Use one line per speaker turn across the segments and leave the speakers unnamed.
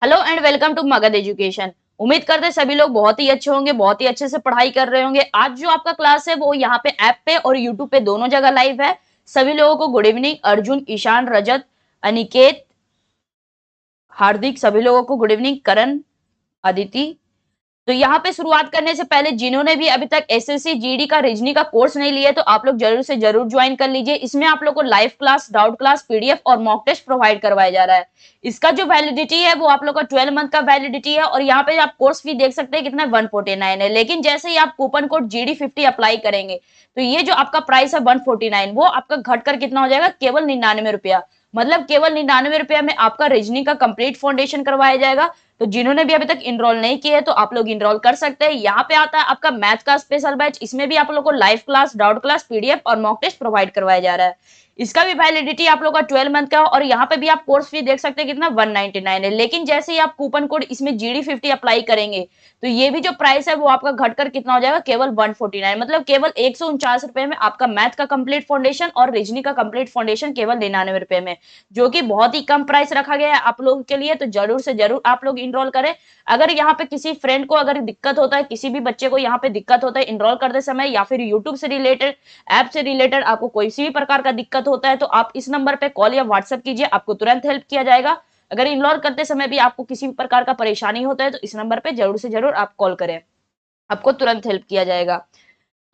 Hello and welcome to Magadh education. उम्मीद करते हैं सभी लोग बहुत ही अच्छे होंगे, बहुत ही अच्छे से पढ़ाई कर रहे होंगे। आज जो आपका क्लास है वो यहाँ पे ऐप पे और यूट्यूब पे दोनों जगह लाइव है। सभी लोगों को गुड इवनिंग। अर्जुन, ईशान, रजत, अनिकेत, हार्दिक, सभी लोगों को गुड इवनिंग। करण, अदिति। तो यहाँ पे शुरुआत करने से पहले जिन्होंने भी अभी तक एसएससी जीडी का रीजनिंग का कोर्स नहीं लिया तो आप लोग जरूर से जरूर ज्वाइन कर लीजिए। इसमें आप लोग को live class, doubt class, PDF और मॉक टेस्ट प्रोवाइड करवाया जा रहा है। इसका जो वैलिडिटी है वो आप लोग का 12 मंथ का वैलिडिटी है और यहाँ पे आप कोर्स फी देख सकते हैं कितना 149 है। लेकिन जैसे ही आप कूपन कोड GD50 अप्लाई करेंगे तो ये जो आपका प्राइस है 149 वो आपका घटकर कितना हो जाएगा, केवल 99 रुपया। मतलब केवल 99 रुपया में आपका रीजनिंग का कंप्लीट फाउंडेशन करवाया जाएगा। तो जिन्होंने भी अभी तक इनरोल नहीं किया है तो आप लोग इनरोल कर सकते हैं। यहाँ पे आता है आपका मैथ का स्पेशल बैच। इसमें भी आप लोग को live class, doubt class, PDF और मॉक टेस्ट प्रोवाइड करवाया जा रहा है। इसका भी वैलिडिटी आप लोग का 12 मंथ का और यहाँ पे भी आप कोर्स फी देख सकते हैं कितना 199 है। लेकिन जैसे ही आप कूपन कोड इसमें GD50 अप्लाई करेंगे तो ये भी जो प्राइस है वो आपका घटकर कितना हो जाएगा, केवल 149। मतलब केवल 149 रुपए में आपका मैथ का कंप्लीट फाउंडेशन और रीजनिंग का कंप्लीट फाउंडेशन केवल 99 रुपए में, जो कि बहुत ही कम प्राइस रखा गया है आप लोगों के लिए। तो जरूर से जरूर आप लोग इनरोल करें। अगर यहाँ पे किसी फ्रेंड को अगर दिक्कत होता है, किसी भी बच्चे को यहाँ पे दिक्कत होता है इनरोल करते समय या फिर यूट्यूब से रिलेटेड, ऐप से रिलेटेड आपको कोई सी भी प्रकार का दिक्कत होता है तो आप इस नंबर पे कॉल या व्हाट्सएप कीजिए, आपको तुरंत हेल्प किया जाएगा। अगर इनरोल करते समय भी आपको किसी भी प्रकार का परेशानी होता है तो इस नंबर पे जरूर से जरूर आप कॉल करें, आपको तुरंत हेल्प किया जाएगा।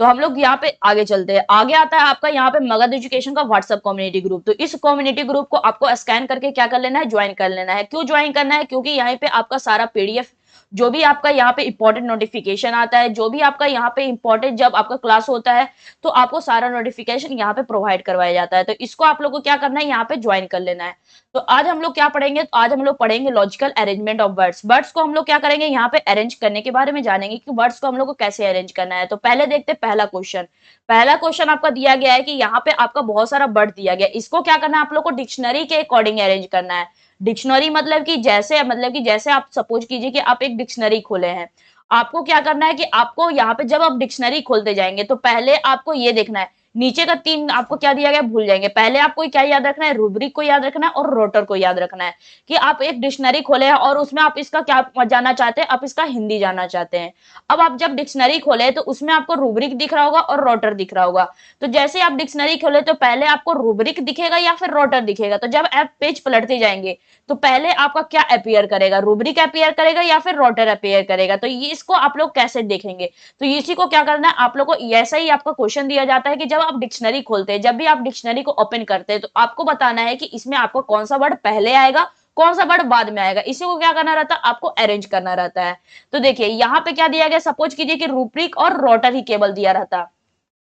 तो हम लोग यहाँ पे आगे चलते हैं। आगे आता है आपका यहाँ पे मगध एजुकेशन का व्हाट्सएप कम्युनिटी ग्रुप। तो इस कम्युनिटी ग्रुप को आपको स्कैन करके क्या कर लेना है, ज्वाइन कर लेना है। क्यों ज्वाइन करना है? क्योंकि यहाँ पे आपका सारा पीडीएफ, जो भी आपका यहाँ पे इंपॉर्टेंट नोटिफिकेशन आता है, जो भी आपका यहाँ पे इंपॉर्टेंट जब आपका क्लास होता है तो आपको सारा नोटिफिकेशन यहाँ पे प्रोवाइड करवाया जाता है। तो इसको आप लोग को क्या करना है, यहाँ पे ज्वाइन कर लेना है। तो आज हम लोग क्या पढ़ेंगे, तो आज हम लोग पढ़ेंगे logical arrangement of words. Words को हम लोग क्या करेंगे, यहाँ पे अरेंज करने के बारे में जानेंगे कि वर्ड्स को हम लोग को कैसे अरेंज करना है। तो पहले देखते हैं पहला क्वेश्चन। पहला क्वेश्चन आपका दिया गया है कि यहाँ पे आपका बहुत सारा वर्ड दिया गया है, इसको क्या करना है, आप लोग को डिक्शनरी के अकॉर्डिंग अरेंज करना है। डिक्शनरी मतलब कि जैसे आप सपोज कीजिए कि आप एक डिक्शनरी खोले हैं। आपको क्या करना है कि आपको यहाँ पे जब आप डिक्शनरी खोलते जाएंगे तो पहले आपको ये देखना है, नीचे का 3 आपको क्या दिया गया भूल जाएंगे। पहले आपको क्या याद रखना है, रूब्रिक को याद रखना है और रोटर को याद रखना है। कि आप एक डिक्शनरी खोले हैं और उसमें आप इसका क्या जानना चाहते हैं, आप इसका हिंदी जानना चाहते हैं। अब आप जब डिक्शनरी खोले तो उसमें आपको रूब्रिक दिख रहा होगा और रोटर दिख रहा होगा। तो जैसे आप डिक्शनरी खोले तो पहले आपको रूब्रिक दिखेगा या फिर रोटर दिखेगा। तो जब आप पेज पलटते जाएंगे तो पहले आपका क्या अपीयर करेगा, रूब्रिक अपीयर करेगा या फिर रोटर अपीयर करेगा। तो ये इसको आप लोग कैसे देखेंगे, तो इसी को क्या करना है, आप लोग को ऐसा ही आपका क्वेश्चन दिया जाता है कि जब आप डिक्शनरी खोलते हैं, जब भी आप डिक्शनरी को ओपन करते हैं तो आपको बताना है कि इसमें आपको कौन सा वर्ड पहले आएगा, कौन सा वर्ड बाद में आएगा। इसी को क्या करना रहता है, आपको अरेंज करना रहता है। तो देखिए यहाँ पे क्या दिया गया, सपोज कीजिए कि रूब्रिक और रोटर ही केवल दिया रहता,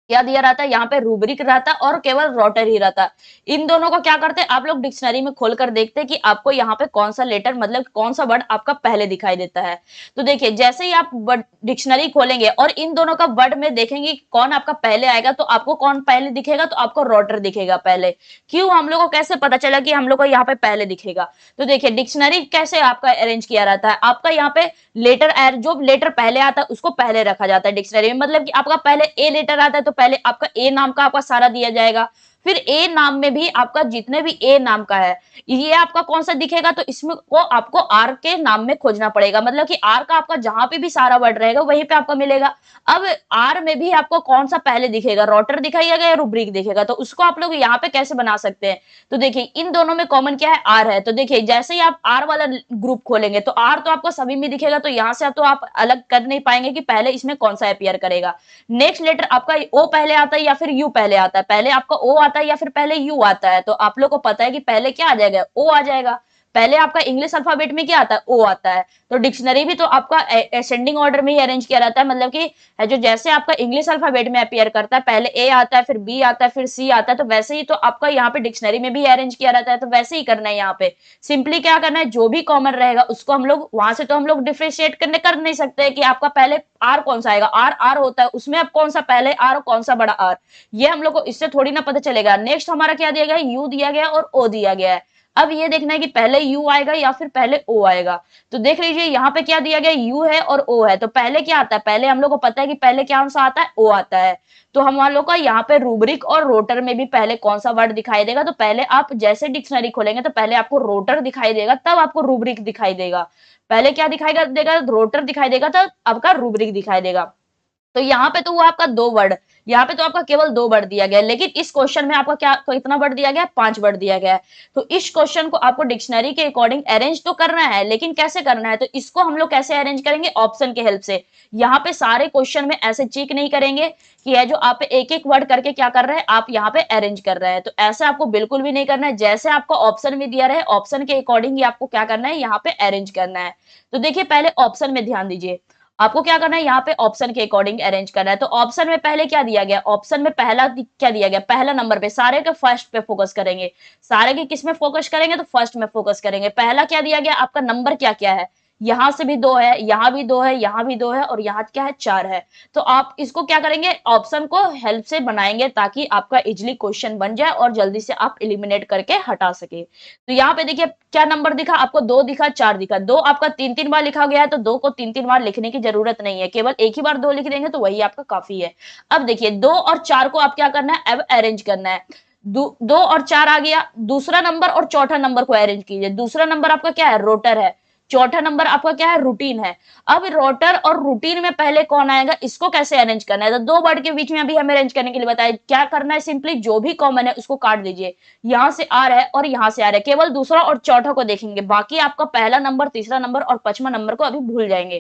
क्या दिया रहता है, यहाँ पे रूब्रिक रहता और केवल रोटर ही रहता। इन दोनों को क्या करते हैं आप लोग डिक्शनरी में खोलकर देखते हैं कि आपको यहाँ पे कौन सा लेटर मतलब कौन सा वर्ड आपका पहले दिखाई देता है। तो देखिए जैसे ही आप डिक्शनरी खोलेंगे और इन दोनों का वर्ड में देखेंगे कौन आपका पहले आएगा तो आपको कौन पहले दिखेगा, तो आपको रोटर दिखेगा पहले। क्यों, हम लोग को कैसे पता चला कि हम लोग को यहाँ पे पहले दिखेगा? तो देखिए डिक्शनरी कैसे आपका अरेंज किया रहता है, आपका यहाँ पे लेटर जो लेटर पहले आता है उसको पहले रखा जाता है डिक्शनरी में। मतलब कि आपका पहले ए लेटर आता है तो पहले आपका ए नाम का आपका सारा दिया जाएगा। फिर ए नाम में भी आपका जितने भी ए नाम का है ये आपका कौन सा दिखेगा, तो इसमें को आपको आर के नाम में खोजना पड़ेगा। मतलब कि आर का आपका जहां पे भी सारा वर्ड रहेगा वहीं पे आपका मिलेगा। अब आर में भी आपको कौन सा पहले दिखेगा, रोटर दिखाइएगा या रूब्रिक दिखेगा, तो उसको आप लोग यहाँ पे कैसे बना सकते हैं। तो देखिए इन दोनों में कॉमन क्या है, आर है। तो देखिए जैसे ही आप आर वाला ग्रुप खोलेंगे तो आर तो आपको सभी में दिखेगा, तो यहाँ से तो आप अलग कर नहीं पाएंगे कि पहले इसमें कौन सा अपीयर करेगा। नेक्स्ट लेटर आपका ओ पहले आता है या फिर यू पहले आता है, पहले आपका ओ आता है या फिर पहले यू आता है। तो आप लोग को पता है कि पहले क्या आ जाएगा, ओ आ जाएगा। पहले आपका इंग्लिश अल्फाबेट में क्या आता है, ओ आता है। तो डिक्शनरी भी तो आपका असेंडिंग ऑर्डर में ही अरेंज किया रहता है। मतलब कि है जो जैसे आपका इंग्लिश अल्फाबेट में अपीयर करता है, पहले ए आता है, फिर बी आता है, फिर सी आता है, तो वैसे ही तो आपका यहाँ पे डिक्शनरी में भी अरेंज किया रहता है। तो वैसे ही करना है यहाँ पे। सिंपली क्या करना है, जो भी कॉमन रहेगा उसको हम लोग वहां से तो हम लोग डिफरेंशिएट करने कर नहीं सकते कि आपका पहले आर कौन सा आएगा, आर आर होता है उसमें अब कौन सा पहले आर और कौन सा बड़ा आर, ये हम लोग को इससे थोड़ी ना पता चलेगा। नेक्स्ट हमारा क्या दिया गया है, यू दिया गया और ओ दिया गया है। अब ये देखना है कि पहले यू आएगा या फिर पहले ओ आएगा। तो देख लीजिए यहाँ पे क्या दिया गया, यू है और ओ है, तो पहले क्या आता है, पहले हम लोग को पता है कि पहले क्या सा आता है, ओ आता है। तो हम लोग का यहाँ पे रूब्रिक और रोटर में भी पहले कौन सा वर्ड दिखाई देगा, तो पहले आप जैसे डिक्शनरी खोलेंगे तो पहले आपको रोटर दिखाई देगा, तब आपको रूब्रिक दिखाई देगा। पहले क्या दिखाई देगा, रोटर दिखाई देगा, तब आपका रूब्रिक दिखाई देगा। तो यहाँ पे तो वो आपका 2 वर्ड, यहाँ पे तो आपका केवल 2 वर्ड दिया गया है, लेकिन इस क्वेश्चन में आपका क्या कितना वर्ड दिया गया है, 5 वर्ड दिया गया है। तो इस क्वेश्चन को आपको डिक्शनरी के अकॉर्डिंग अरेंज तो करना है, लेकिन कैसे करना है, तो इसको हम लोग कैसे अरेंज करेंगे, ऑप्शन के हेल्प से। यहाँ पे सारे क्वेश्चन में ऐसे चेक नहीं करेंगे कि है जो आप एक एक वर्ड करके क्या कर रहे हैं, आप यहाँ पे अरेंज कर रहे हैं, तो ऐसा आपको बिल्कुल भी नहीं करना है। जैसे आपको ऑप्शन में दिया रहे, ऑप्शन के अकॉर्डिंग ही आपको क्या करना है, यहाँ पे अरेंज करना है। तो देखिए पहले ऑप्शन में ध्यान दीजिए, आपको क्या करना है, यहाँ पे ऑप्शन के अकॉर्डिंग अरेंज करना है। तो ऑप्शन में पहले क्या दिया गया, ऑप्शन में पहला क्या दिया गया, पहला नंबर पे, सारे के फर्स्ट पे फोकस करेंगे, सारे के किस में फोकस करेंगे, तो फर्स्ट में फोकस करेंगे। पहला क्या दिया गया, आपका नंबर क्या क्या है, यहां से भी 2 है, यहाँ भी 2 है, यहाँ भी 2 है, और यहाँ क्या है, 4 है। तो आप इसको क्या करेंगे, ऑप्शन को हेल्प से बनाएंगे ताकि आपका इजिली क्वेश्चन बन जाए और जल्दी से आप एलिमिनेट करके हटा सके। तो यहाँ पे देखिए क्या नंबर दिखा आपको, 2 दिखा, 4 दिखा, 2 आपका 3-3 बार लिखा गया है, तो 2 को 3-3 बार लिखने की जरूरत नहीं है, केवल एक ही बार 2 लिख देंगे तो वही आपका काफी है। अब देखिए 2 और 4 को आप क्या करना है, अब अरेंज करना है। 2 और 4 आ गया, दूसरा नंबर और चौथा नंबर को अरेंज कीजिए। दूसरा नंबर आपका क्या है, रोटर है, चौथा नंबर आपका क्या है, रूटीन है। अब रोटर और रूटीन में पहले कौन आएगा, इसको कैसे अरेंज करना है, तो 2 वर्ड के बीच में अभी हमें अरेंज करने के लिए बताया, क्या करना है, सिंपली जो भी कॉमन है उसको काट दीजिए। यहां से आ रहा है और यहां से आ रहा है, केवल दूसरा और चौथा को देखेंगे, बाकी आपका पहला नंबर, तीसरा नंबर और 5वां नंबर को अभी भूल जाएंगे।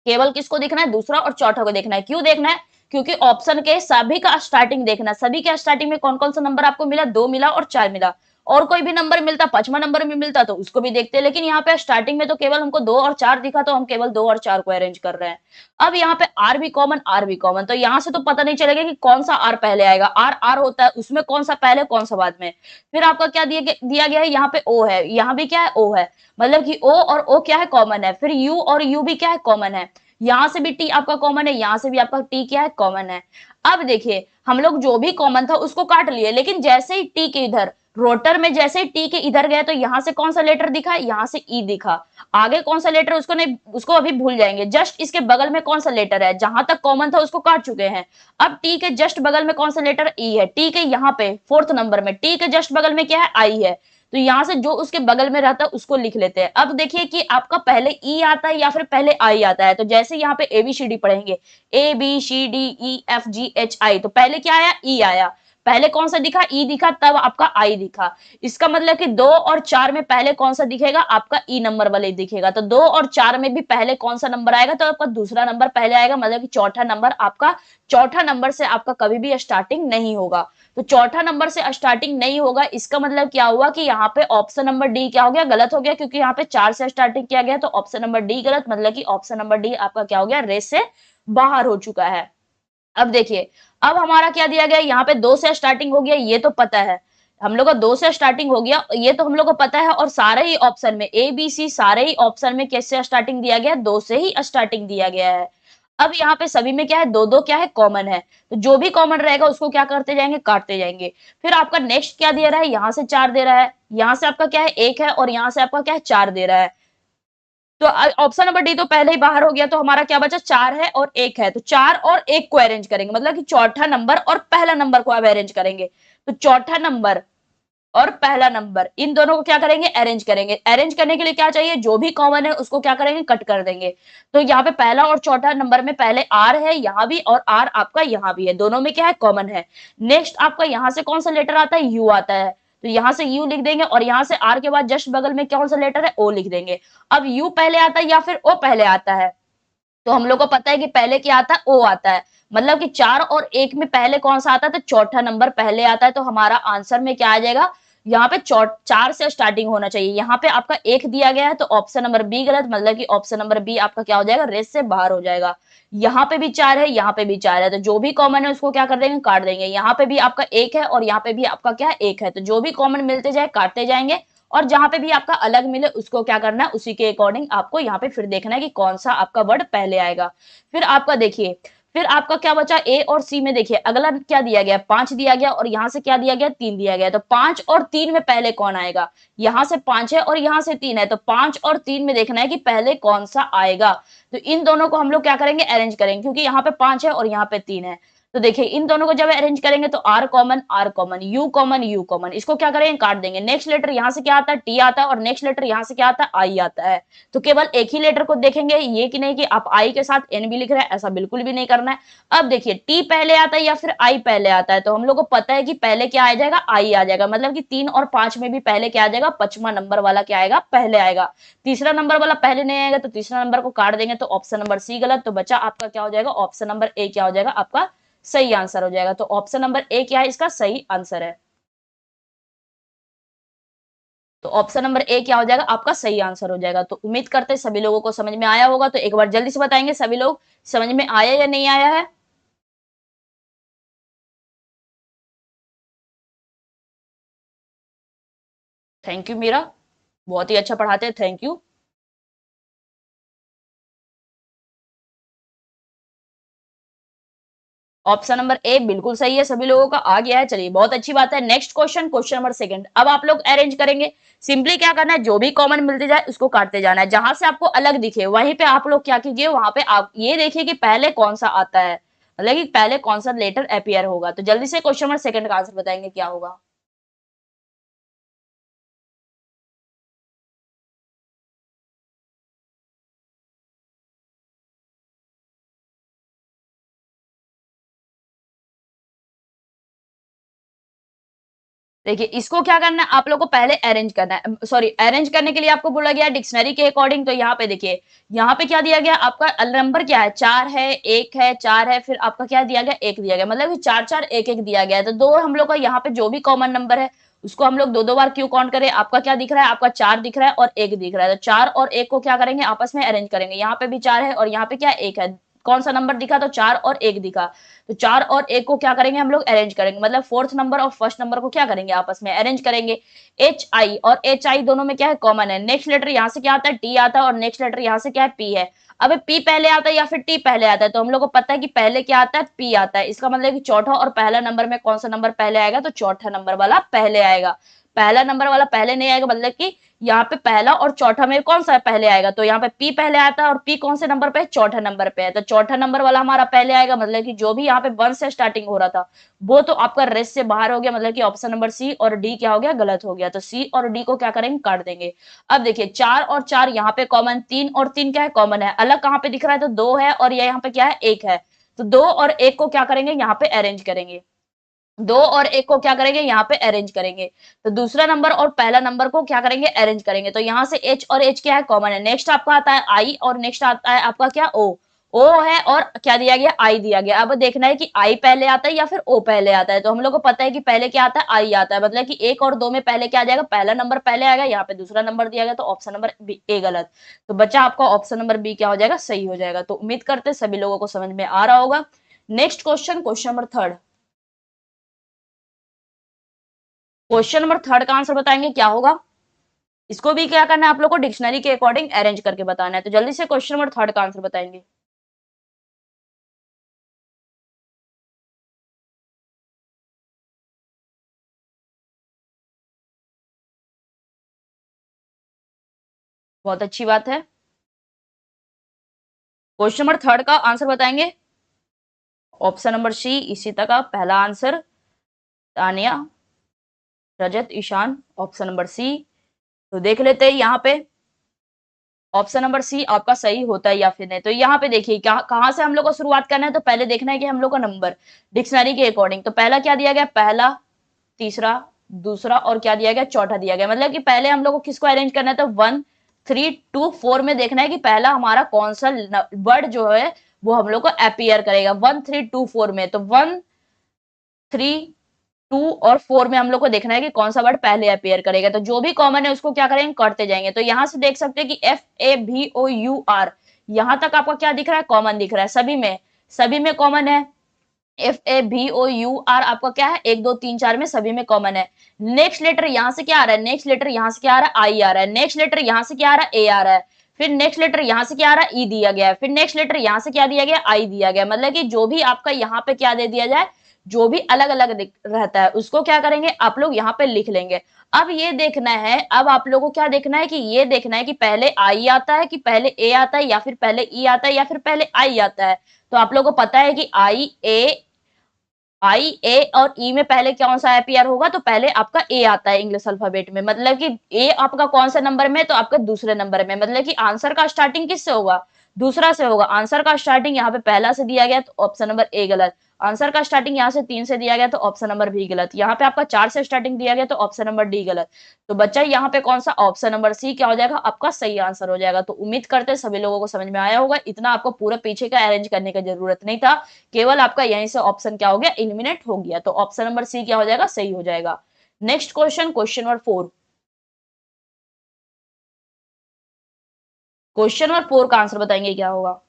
केवल किसको देखना है, दूसरा और चौथा को देखना है। क्यों देखना है, क्योंकि ऑप्शन के सभी का स्टार्टिंग देखना है, सभी के स्टार्टिंग में कौन कौन सा नंबर आपको मिला, 2 मिला और 4 मिला। और कोई भी नंबर मिलता, 5वां नंबर में मिलता तो उसको भी देखते, लेकिन यहाँ पे स्टार्टिंग में तो केवल हमको 2 और 4 दिखा, तो हम केवल 2 और 4 को अरेंज कर रहे हैं। अब यहाँ पे आर भी कॉमन, आर भी कॉमन, तो यहाँ से तो पता नहीं चलेगा कि कौन सा आर पहले आएगा, आर आर होता है, उसमें कौन सा पहले कौन सा बाद में। फिर आपका क्या दिया गया है, यहाँ पे ओ है, यहाँ भी क्या है, ओ है, मतलब कि ओ और ओ क्या है, कॉमन है। फिर यू और यू भी क्या है, कॉमन है। यहां से भी टी आपका कॉमन है, यहां से भी आपका टी क्या है, कॉमन है। अब देखिए हम लोग जो भी कॉमन था उसको काट लिए, लेकिन जैसे ही टी के इधर, रोटर में जैसे ही टी के इधर गए, तो यहां से कौन सा लेटर दिखा, यहां से ई दिखा। आगे कौन सा लेटर उसको नहीं, उसको अभी भूल जाएंगे। जस्ट इसके बगल में कौन सा लेटर है, जहां तक कॉमन था उसको काट चुके हैं। अब टी के जस्ट बगल में कौन सा लेटर, ई है। टी के यहाँ पे 4th नंबर में टी के जस्ट बगल में क्या है, आई है। तो यहां से जो उसके बगल में रहता है उसको लिख लेते हैं। अब देखिए कि आपका पहले ई आता है या फिर पहले आई आता है, तो जैसे यहाँ पे एबीसीडी पढ़ेंगे, A B C D E F G H I, तो पहले क्या आया, ई आया। पहले कौन सा दिखा, ई दिखा, तब आपका आई दिखा। इसका मतलब कि 2 और 4 में पहले कौन सा दिखेगा, आपका ई नंबर वाले दिखेगा। तो 2 और 4 में भी पहले कौन सा नंबर आएगा, तो आपका दूसरा नंबर पहले आएगा, मतलब कि चौथा नंबर आपका, चौथा नंबर से आपका कभी भी स्टार्टिंग नहीं होगा। तो चौथा नंबर से स्टार्टिंग नहीं होगा, इसका मतलब क्या हुआ कि यहाँ पे ऑप्शन नंबर डी क्या हो गया, गलत हो गया, क्योंकि यहाँ पे 4 से स्टार्टिंग किया गया, तो ऑप्शन नंबर डी गलत, मतलब कि ऑप्शन नंबर डी आपका क्या हो गया, रेस से बाहर हो चुका है। अब देखिए अब हमारा क्या दिया गया, यहाँ पे 2 से स्टार्टिंग हो गया, ये तो पता है हम लोग का, 2 से स्टार्टिंग हो गया, ये तो हम लोग को पता है। और सारे ही ऑप्शन में ए बी सी, सारे ही ऑप्शन में कैसे स्टार्टिंग दिया गया, 2 से ही स्टार्टिंग दिया गया है। अब यहाँ पे सभी में क्या है, 2-2 क्या है, कॉमन है। तो जो भी कॉमन रहेगा उसको क्या करते जाएंगे, काटते जाएंगे। फिर आपका नेक्स्ट क्या दे रहा है, यहाँ से 4 दे रहा है, यहाँ से आपका क्या है, 1 है, और यहाँ से आपका क्या है, 4 दे रहा है। तो ऑप्शन नंबर डी तो पहले ही बाहर हो गया, तो हमारा क्या बचा, 4 है और 1 है। तो 4 और 1 को अरेंज करेंगे, मतलब कि चौथा नंबर और पहला नंबर को आप अरेंज करेंगे। तो चौथा नंबर और पहला नंबर, इन दोनों को क्या करेंगे, अरेंज करेंगे। अरेंज करने के लिए क्या चाहिए, जो भी कॉमन है उसको क्या करेंगे, कट कर देंगे। तो यहाँ पे पहला और चौथा नंबर में पहले आर है, यहाँ भी, और आर आपका यहाँ भी है, दोनों में क्या है, कॉमन है। नेक्स्ट आपका यहाँ से कौन सा लेटर आता है, यू आता है, तो यहाँ से यू लिख देंगे, और यहाँ से आर के बाद जस्ट बगल में कौन सा लेटर है, ओ लिख देंगे। अब यू पहले आता है या फिर ओ पहले आता है, तो हम लोग को पता है कि पहले क्या आता है, ओ आता है, मतलब कि 4 और 1 में पहले कौन सा आता है, तो चौथा नंबर पहले आता है। तो हमारा आंसर में क्या आ जाएगा, यहाँ पे 4 से स्टार्टिंग होना चाहिए। यहाँ पे आपका 1 दिया गया है, तो ऑप्शन नंबर बी गलत, मतलब कि ऑप्शन नंबर बी आपका क्या हो जाएगा, रेस से बाहर हो जाएगा। यहाँ पे भी 4 है, यहाँ पे भी 4 है, तो जो भी कॉमन है उसको क्या कर देंगे, काट देंगे। यहाँ पे भी आपका 1 है और यहाँ पे भी आपका क्या है, 1 है, तो जो भी कॉमन मिलते जाए काटते जाएंगे, और जहां पे भी आपका अलग मिले उसको क्या करना है, उसी के अकॉर्डिंग आपको यहाँ पे फिर देखना है कि कौन सा आपका वर्ड पहले आएगा। फिर आपका देखिए फिर आपका क्या बचा, ए और सी में देखिए अगला क्या दिया गया, 5 दिया गया और यहां से क्या दिया गया, 3 दिया गया। तो 5 और 3 में पहले कौन आएगा, यहां से 5 है और यहां से 3 है, तो 5 और 3 में देखना है कि पहले कौन सा आएगा। तो इन दोनों को हम लोग क्या करेंगे, अरेंज करेंगे, क्योंकि यहाँ पे 5 है और यहाँ पे 3 है। तो देखिए इन दोनों को जब अरेंज करेंगे तो R common, R common, U common, U common, इसको क्या करेंगे, काट देंगे। नेक्स्ट लेटर यहां से क्या आता है, टी आता है, और नेक्स्ट लेटर यहां से क्या आता है, आई आता है। तो केवल एक ही लेटर को देखेंगे, ये कि नहीं कि आप आई के साथ एन भी लिख रहे हैं, ऐसा बिल्कुल भी नहीं करना है। अब देखिए टी पहले आता है या फिर आई पहले आता है, तो हम लोग को पता है कि पहले क्या आ जाएगा, आई आ जाएगा। मतलब कि 3 और 5 में भी पहले क्या आ जाएगा, 5वां नंबर वाला क्या आएगा, पहले आएगा। तीसरा नंबर वाला पहले नहीं आएगा, तो तीसरा नंबर को काट देंगे, तो ऑप्शन नंबर सी गलत। तो बच्चा आपका क्या हो जाएगा, ऑप्शन नंबर ए क्या हो जाएगा, आपका सही आंसर हो जाएगा। तो ऑप्शन नंबर ए क्या है, इसका सही आंसर है। तो ऑप्शन नंबर ए क्या हो जाएगा, आपका सही आंसर हो जाएगा। तो उम्मीद करते हैं सभी लोगों को समझ में आया होगा। तो एक बार जल्दी से बताएंगे सभी लोग, समझ में आया या नहीं आया है। थैंक यू मीरा, बहुत ही अच्छा पढ़ाते हैं, thank you. Option number A बिल्कुल सही है, सभी लोगों का आ गया है। चलिए बहुत अच्छी बात है। Next question, question number second. अब आप लोग अरेंज करेंगे। सिंपली क्या करना है, जो भी कॉमन मिलते जाए उसको काटते जाना है। जहां से आपको अलग दिखे वहीं पे आप लोग क्या कीजिए, वहां पे आप ये देखिए कि पहले कौन सा आता है, मतलब कि पहले कौन सा लेटर अपियर होगा। तो जल्दी से क्वेश्चन नंबर सेकंड का आंसर बताएंगे क्या होगा। देखिए इसको क्या करना है, आप लोग को पहले अरेंज करना है, सॉरी अरेंज करने के लिए आपको बोला गया डिक्शनरी के अकॉर्डिंग। तो यहाँ पे देखिए, यहाँ पे क्या दिया गया, आपका नंबर क्या है, 4 है, 1 है, 4 है, फिर आपका क्या दिया गया, 1 दिया गया। मतलब कि 4 4 1 1 दिया गया है। तो दो हम लोग का यहाँ पे जो भी कॉमन नंबर है उसको हम लोग दो दो बार क्यों काउंट करें। आपका क्या दिख रहा है, आपका 4 दिख रहा है और 1 दिख रहा है। तो 4 और 1 को क्या करेंगे, आपस में अरेंज करेंगे। यहाँ पे भी 4 है और यहाँ पे क्या 1 है। कौन सा नंबर दिखा, तो 4 और 1 दिखा। तो 4 और 1 को क्या करेंगे, हम लोग अरेंज करेंगे। मतलब फोर्थ नंबर और फर्स्ट नंबर को क्या करेंगे, आपस में अरेंज करेंगे। एच आई और एच आई दोनों में क्या है, कॉमन है। नेक्स्ट लेटर यहाँ से क्या आता है, टी आता है, और नेक्स्ट लेटर यहाँ से क्या है, पी है। अब पी पहले आता है या फिर टी पहले आता है, तो हम लोग को पता है कि पहले क्या आता है, पी आता है। इसका मतलब कि चौथा और पहला नंबर में कौन सा नंबर पहले आएगा, तो चौथा नंबर वाला पहले आएगा। पहला नंबर वाला पहले नहीं आएगा, मतलब कि यहाँ पे पहला और चौथा में कौन सा पहले आएगा, तो यहाँ पे पी पहले आता है, और पी कौन से नंबर पे है, चौथा नंबर पे है। तो चौथा नंबर वाला हमारा पहले आएगा। मतलब कि जो भी यहाँ पे 1 से स्टार्टिंग हो रहा था वो तो आपका रेस से बाहर हो गया। मतलब कि ऑप्शन नंबर सी और डी क्या हो गया, गलत हो गया। तो सी और डी को क्या करेंगे, काट देंगे। अब देखिए 4 और 4 यहाँ पे कॉमन, 3 और 3 क्या है, कॉमन है। अलग कहाँ पे दिख रहा है, तो 2 है और ये यहाँ पे क्या है, 1 है। तो 2 और 1 को क्या करेंगे, यहाँ पे अरेंज करेंगे। 2 और 1 को क्या करेंगे, यहाँ पे अरेंज करेंगे। तो दूसरा नंबर और पहला नंबर को क्या करेंगे, अरेंज करेंगे। तो यहाँ से H और H क्या है, कॉमन है। नेक्स्ट आपका आता है I और नेक्स्ट आता है आपका क्या, O। O है और क्या दिया गया, I दिया गया। अब देखना है कि I पहले आता है या फिर O पहले आता है। तो हम लोग को पता है कि पहले क्या आता है, I आता है। मतलब कि 1 और 2 में पहले क्या आ जाएगा, पहला नंबर पहले आएगा। यहाँ पे दूसरा नंबर दिया गया, तो ऑप्शन नंबर ए गलत। तो बच्चा आपका ऑप्शन नंबर बी क्या हो जाएगा, सही हो जाएगा। तो उम्मीद करते हैं सभी लोगों को समझ में आ रहा होगा। Next question, question number third. Question number third का आंसर बताएंगे क्या होगा। इसको भी क्या करना है, आप लोग को डिक्शनरी के अकॉर्डिंग अरेंज करके बताना है। तो जल्दी से क्वेश्चन नंबर थर्ड का आंसर बताएंगे। बहुत अच्छी बात है। क्वेश्चन नंबर थर्ड का आंसर बताएंगे। ऑप्शन नंबर सी इशिता का पहला आंसर, तानिया, रजत, ईशान, ऑप्शन नंबर सी। तो देख लेते हैं यहाँ पे ऑप्शन नंबर सी आपका सही होता है या फिर नहीं। तो यहाँ पे देखिए क्या, कहाँ से हम लोग को शुरुआत करना है। तो पहले देखना है कि हम लोग का नंबर डिक्शनरी के अकॉर्डिंग। तो पहला क्या दिया गया, पहला, तीसरा, दूसरा और क्या दिया गया, चौथा दिया गया। मतलब कि पहले हम लोग को किसको अरेंज करना है, तो 1 3 2 4 में देखना है कि पहला हमारा कौन सा वर्ड जो है वो हम लोग को अपियर करेगा 1 3 2 4 में। तो 1 3 2 और 4 में हम लोग को देखना है कि कौन सा वर्ड पहले अपियर करेगा। तो जो भी कॉमन है उसको क्या करेंगे, करते जाएंगे। तो यहां से देख सकते हैं कि FABOUR, यहां तक आपका क्या दिख रहा है, कॉमन दिख रहा है। सभी में कॉमन है। FABOUR आपका क्या है, 1 2 3 4 में सभी में कॉमन है। नेक्स्ट लेटर यहां से क्या आ रहा है, नेक्स्ट लेटर यहां से क्या आ रहा है, आई आ रहा है। नेक्स्ट लेटर यहां से क्या आ रहा है, ए आ रहा है। फिर नेक्स्ट लेटर यहाँ से क्या आ रहा है, ई दिया गया है, फिर नेक्स्ट लेटर यहाँ से क्या दिया गया, आई दिया गया, मतलब कि जो भी आपका यहाँ पे क्या दे दिया जाए, जो भी अलग अलग रहता है उसको क्या करेंगे आप लोग यहाँ पे लिख लेंगे। अब ये देखना है, अब आप लोगों को क्या देखना है कि ये देखना है कि पहले आई आता है कि पहले ए आता है या फिर पहले ई आता है या फिर पहले आई आता है। तो आप लोगों को पता है कि आई ए और ई में पहले कौन सा अपीयर होगा, तो पहले आपका ए आता है इंग्लिश अल्फाबेट में, मतलब कि ए आपका कौन सा नंबर में, तो आपका दूसरे नंबर में, मतलब कि आंसर का स्टार्टिंग किससे होगा, दूसरा से होगा। आंसर का स्टार्टिंग यहाँ पे पहला से दिया गया तो ऑप्शन नंबर ए गलत, आंसर का स्टार्टिंग यहाँ से 3 से दिया गया तो ऑप्शन नंबर बी गलत, यहाँ पे आपका 4 से स्टार्टिंग दिया गया तो ऑप्शन नंबर डी गलत। तो बच्चा यहाँ पे कौन सा, ऑप्शन नंबर सी क्या हो जाएगा, आपका सही आंसर हो जाएगा। तो उम्मीद करते हैं सभी लोगों को समझ में आया होगा, इतना आपको पूरा पीछे का अरेंज करने की जरूरत नहीं था, केवल आपका यहीं से ऑप्शन क्या हो गया, एलिमिनेट हो गया। तो ऑप्शन नंबर सी क्या हो जाएगा, सही हो जाएगा। Next question, question number 4। Question number 4 का आंसर बताएंगे क्या होगा।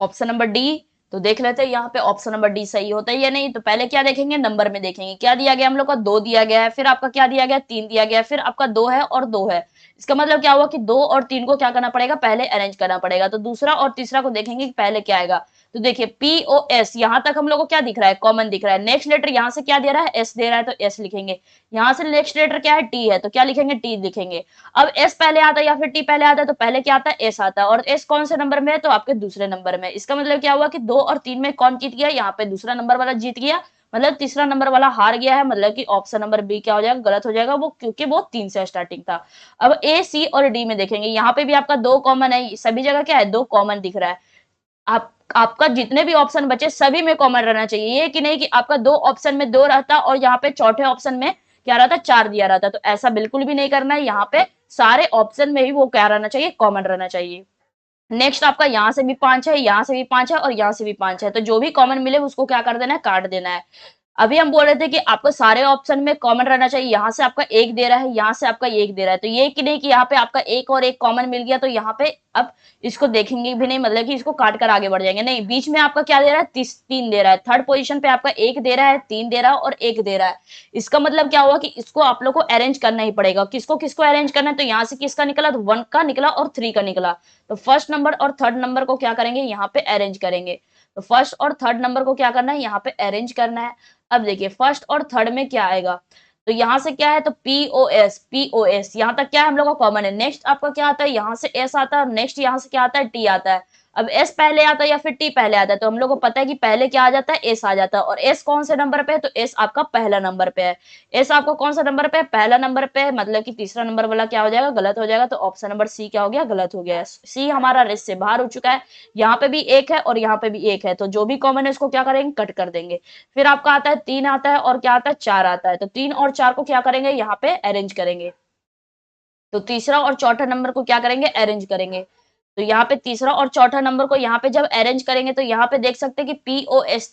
Option number D. तो देख लेते हैं यहाँ पे ऑप्शन नंबर डी सही होता है या नहीं। तो पहले क्या देखेंगे, नंबर में देखेंगे, क्या दिया गया हम लोग का, 2 दिया गया है, फिर आपका क्या दिया गया, 3 दिया गया है, फिर आपका 2 है और 2 है। इसका मतलब क्या हुआ कि 2 और 3 को क्या करना पड़ेगा, पहले अरेंज करना पड़ेगा। तो दूसरा और तीसरा को देखेंगे कि पहले क्या आएगा। तो देखिए पी ओ एस, यहाँ तक हम लोग को क्या दिख रहा है, कॉमन दिख रहा है। नेक्स्ट लेटर यहाँ से क्या दे रहा है, एस दे रहा है तो एस लिखेंगे। यहाँ से नेक्स्ट लेटर क्या है, टी है, तो क्या लिखेंगे, टी लिखेंगे। अब एस पहले आता है या फिर टी पहले आता है, तो पहले क्या आता है, एस आता है, और एस कौन से नंबर में है, तो आपके दूसरे नंबर में। इसका मतलब क्या हुआ कि 2 और 3 में कौन जीत गया, यहाँ पे दूसरा नंबर वाला जीत गया, मतलब तीसरा नंबर वाला हार गया है, मतलब कि ऑप्शन नंबर बी क्या हो जाएगा, गलत हो जाएगा, वो क्योंकि वो 3 से स्टार्टिंग था। अब ए सी और डी में देखेंगे, यहाँ पे भी आपका 2 कॉमन है, सभी जगह क्या है, 2 कॉमन दिख रहा है। आप आपका जितने भी ऑप्शन बचे सभी में कॉमन रहना चाहिए, ये कि नहीं कि आपका 2 ऑप्शन में 2 रहता और यहाँ पे चौथे ऑप्शन में क्या रहता, 4 दिया रहता। तो ऐसा बिल्कुल भी नहीं करना है, यहाँ पे सारे ऑप्शन में ही वो क्या रहना चाहिए, कॉमन रहना चाहिए। नेक्स्ट आपका यहाँ से भी 5 है, यहाँ से भी 5 है और यहाँ से भी 5 है, तो जो भी कॉमन मिले उसको क्या कर देना है, काट देना है। अभी हम बोल रहे थे कि आपको सारे ऑप्शन में कॉमन रहना चाहिए, यहाँ से आपका एक दे रहा है, यहाँ से आपका एक दे रहा है, तो ये कि नहीं कि यहाँ पे आपका एक और एक कॉमन मिल गया तो यहाँ पे अब इसको देखेंगे भी नहीं, मतलब कि इसको काट कर आगे बढ़ जाएंगे, नहीं, बीच में आपका क्या दे रहा है, 3 दे रहा है, थर्ड पोजीशन पे आपका एक दे रहा है, 3 दे रहा है और एक दे रहा है। इसका मतलब क्या हुआ कि इसको आप लोग को अरेंज करना ही पड़ेगा, किसको किसको अरेंज करना है, तो यहाँ से किसका निकला, तो 1 का निकला और 3 का निकला। तो फर्स्ट नंबर और थर्ड नंबर को क्या करेंगे, यहाँ पे अरेंज करेंगे। तो फर्स्ट और थर्ड नंबर को क्या करना है, यहाँ पे अरेंज करना है। अब देखिए फर्स्ट और थर्ड में क्या आएगा, तो यहाँ से क्या है, तो पी ओ एस यहाँ तक क्या है हम लोग का कॉमन है। नेक्स्ट आपका क्या आता है, यहाँ से एस आता है और नेक्स्ट यहाँ से क्या आता है, टी आता है। अब एस पहले आता है या फिर टी पहले आता है, तो हम लोग को पता है कि पहले क्या आ जाता है, एस आ जाता है, और एस कौन से नंबर पे है, तो एस आपका पहला नंबर पे है। एस आपका कौन सा नंबर पे है, पहला नंबर पे है, मतलब कि तीसरा नंबर वाला क्या हो जाएगा, गलत हो जाएगा। तो ऑप्शन नंबर सी क्या हो गया, गलत हो गया है। सी हमारा रेस से बाहर हो चुका है, यहाँ पे भी एक है और यहाँ पे भी एक है, तो जो भी कॉमन है उसको क्या करेंगे, कट कर देंगे। फिर आपका आता है 3 आता है और क्या आता है, 4 आता है, तो 3 और 4 को क्या करेंगे, यहाँ पे अरेंज करेंगे। तो तीसरा और चौथा नंबर को क्या करेंगे, अरेंज करेंगे। तो यहाँ पे तीसरा और चौथा नंबर को यहाँ पे जब अरेंज करेंगे तो यहाँ पे देख सकते हैं कि पी ओ एस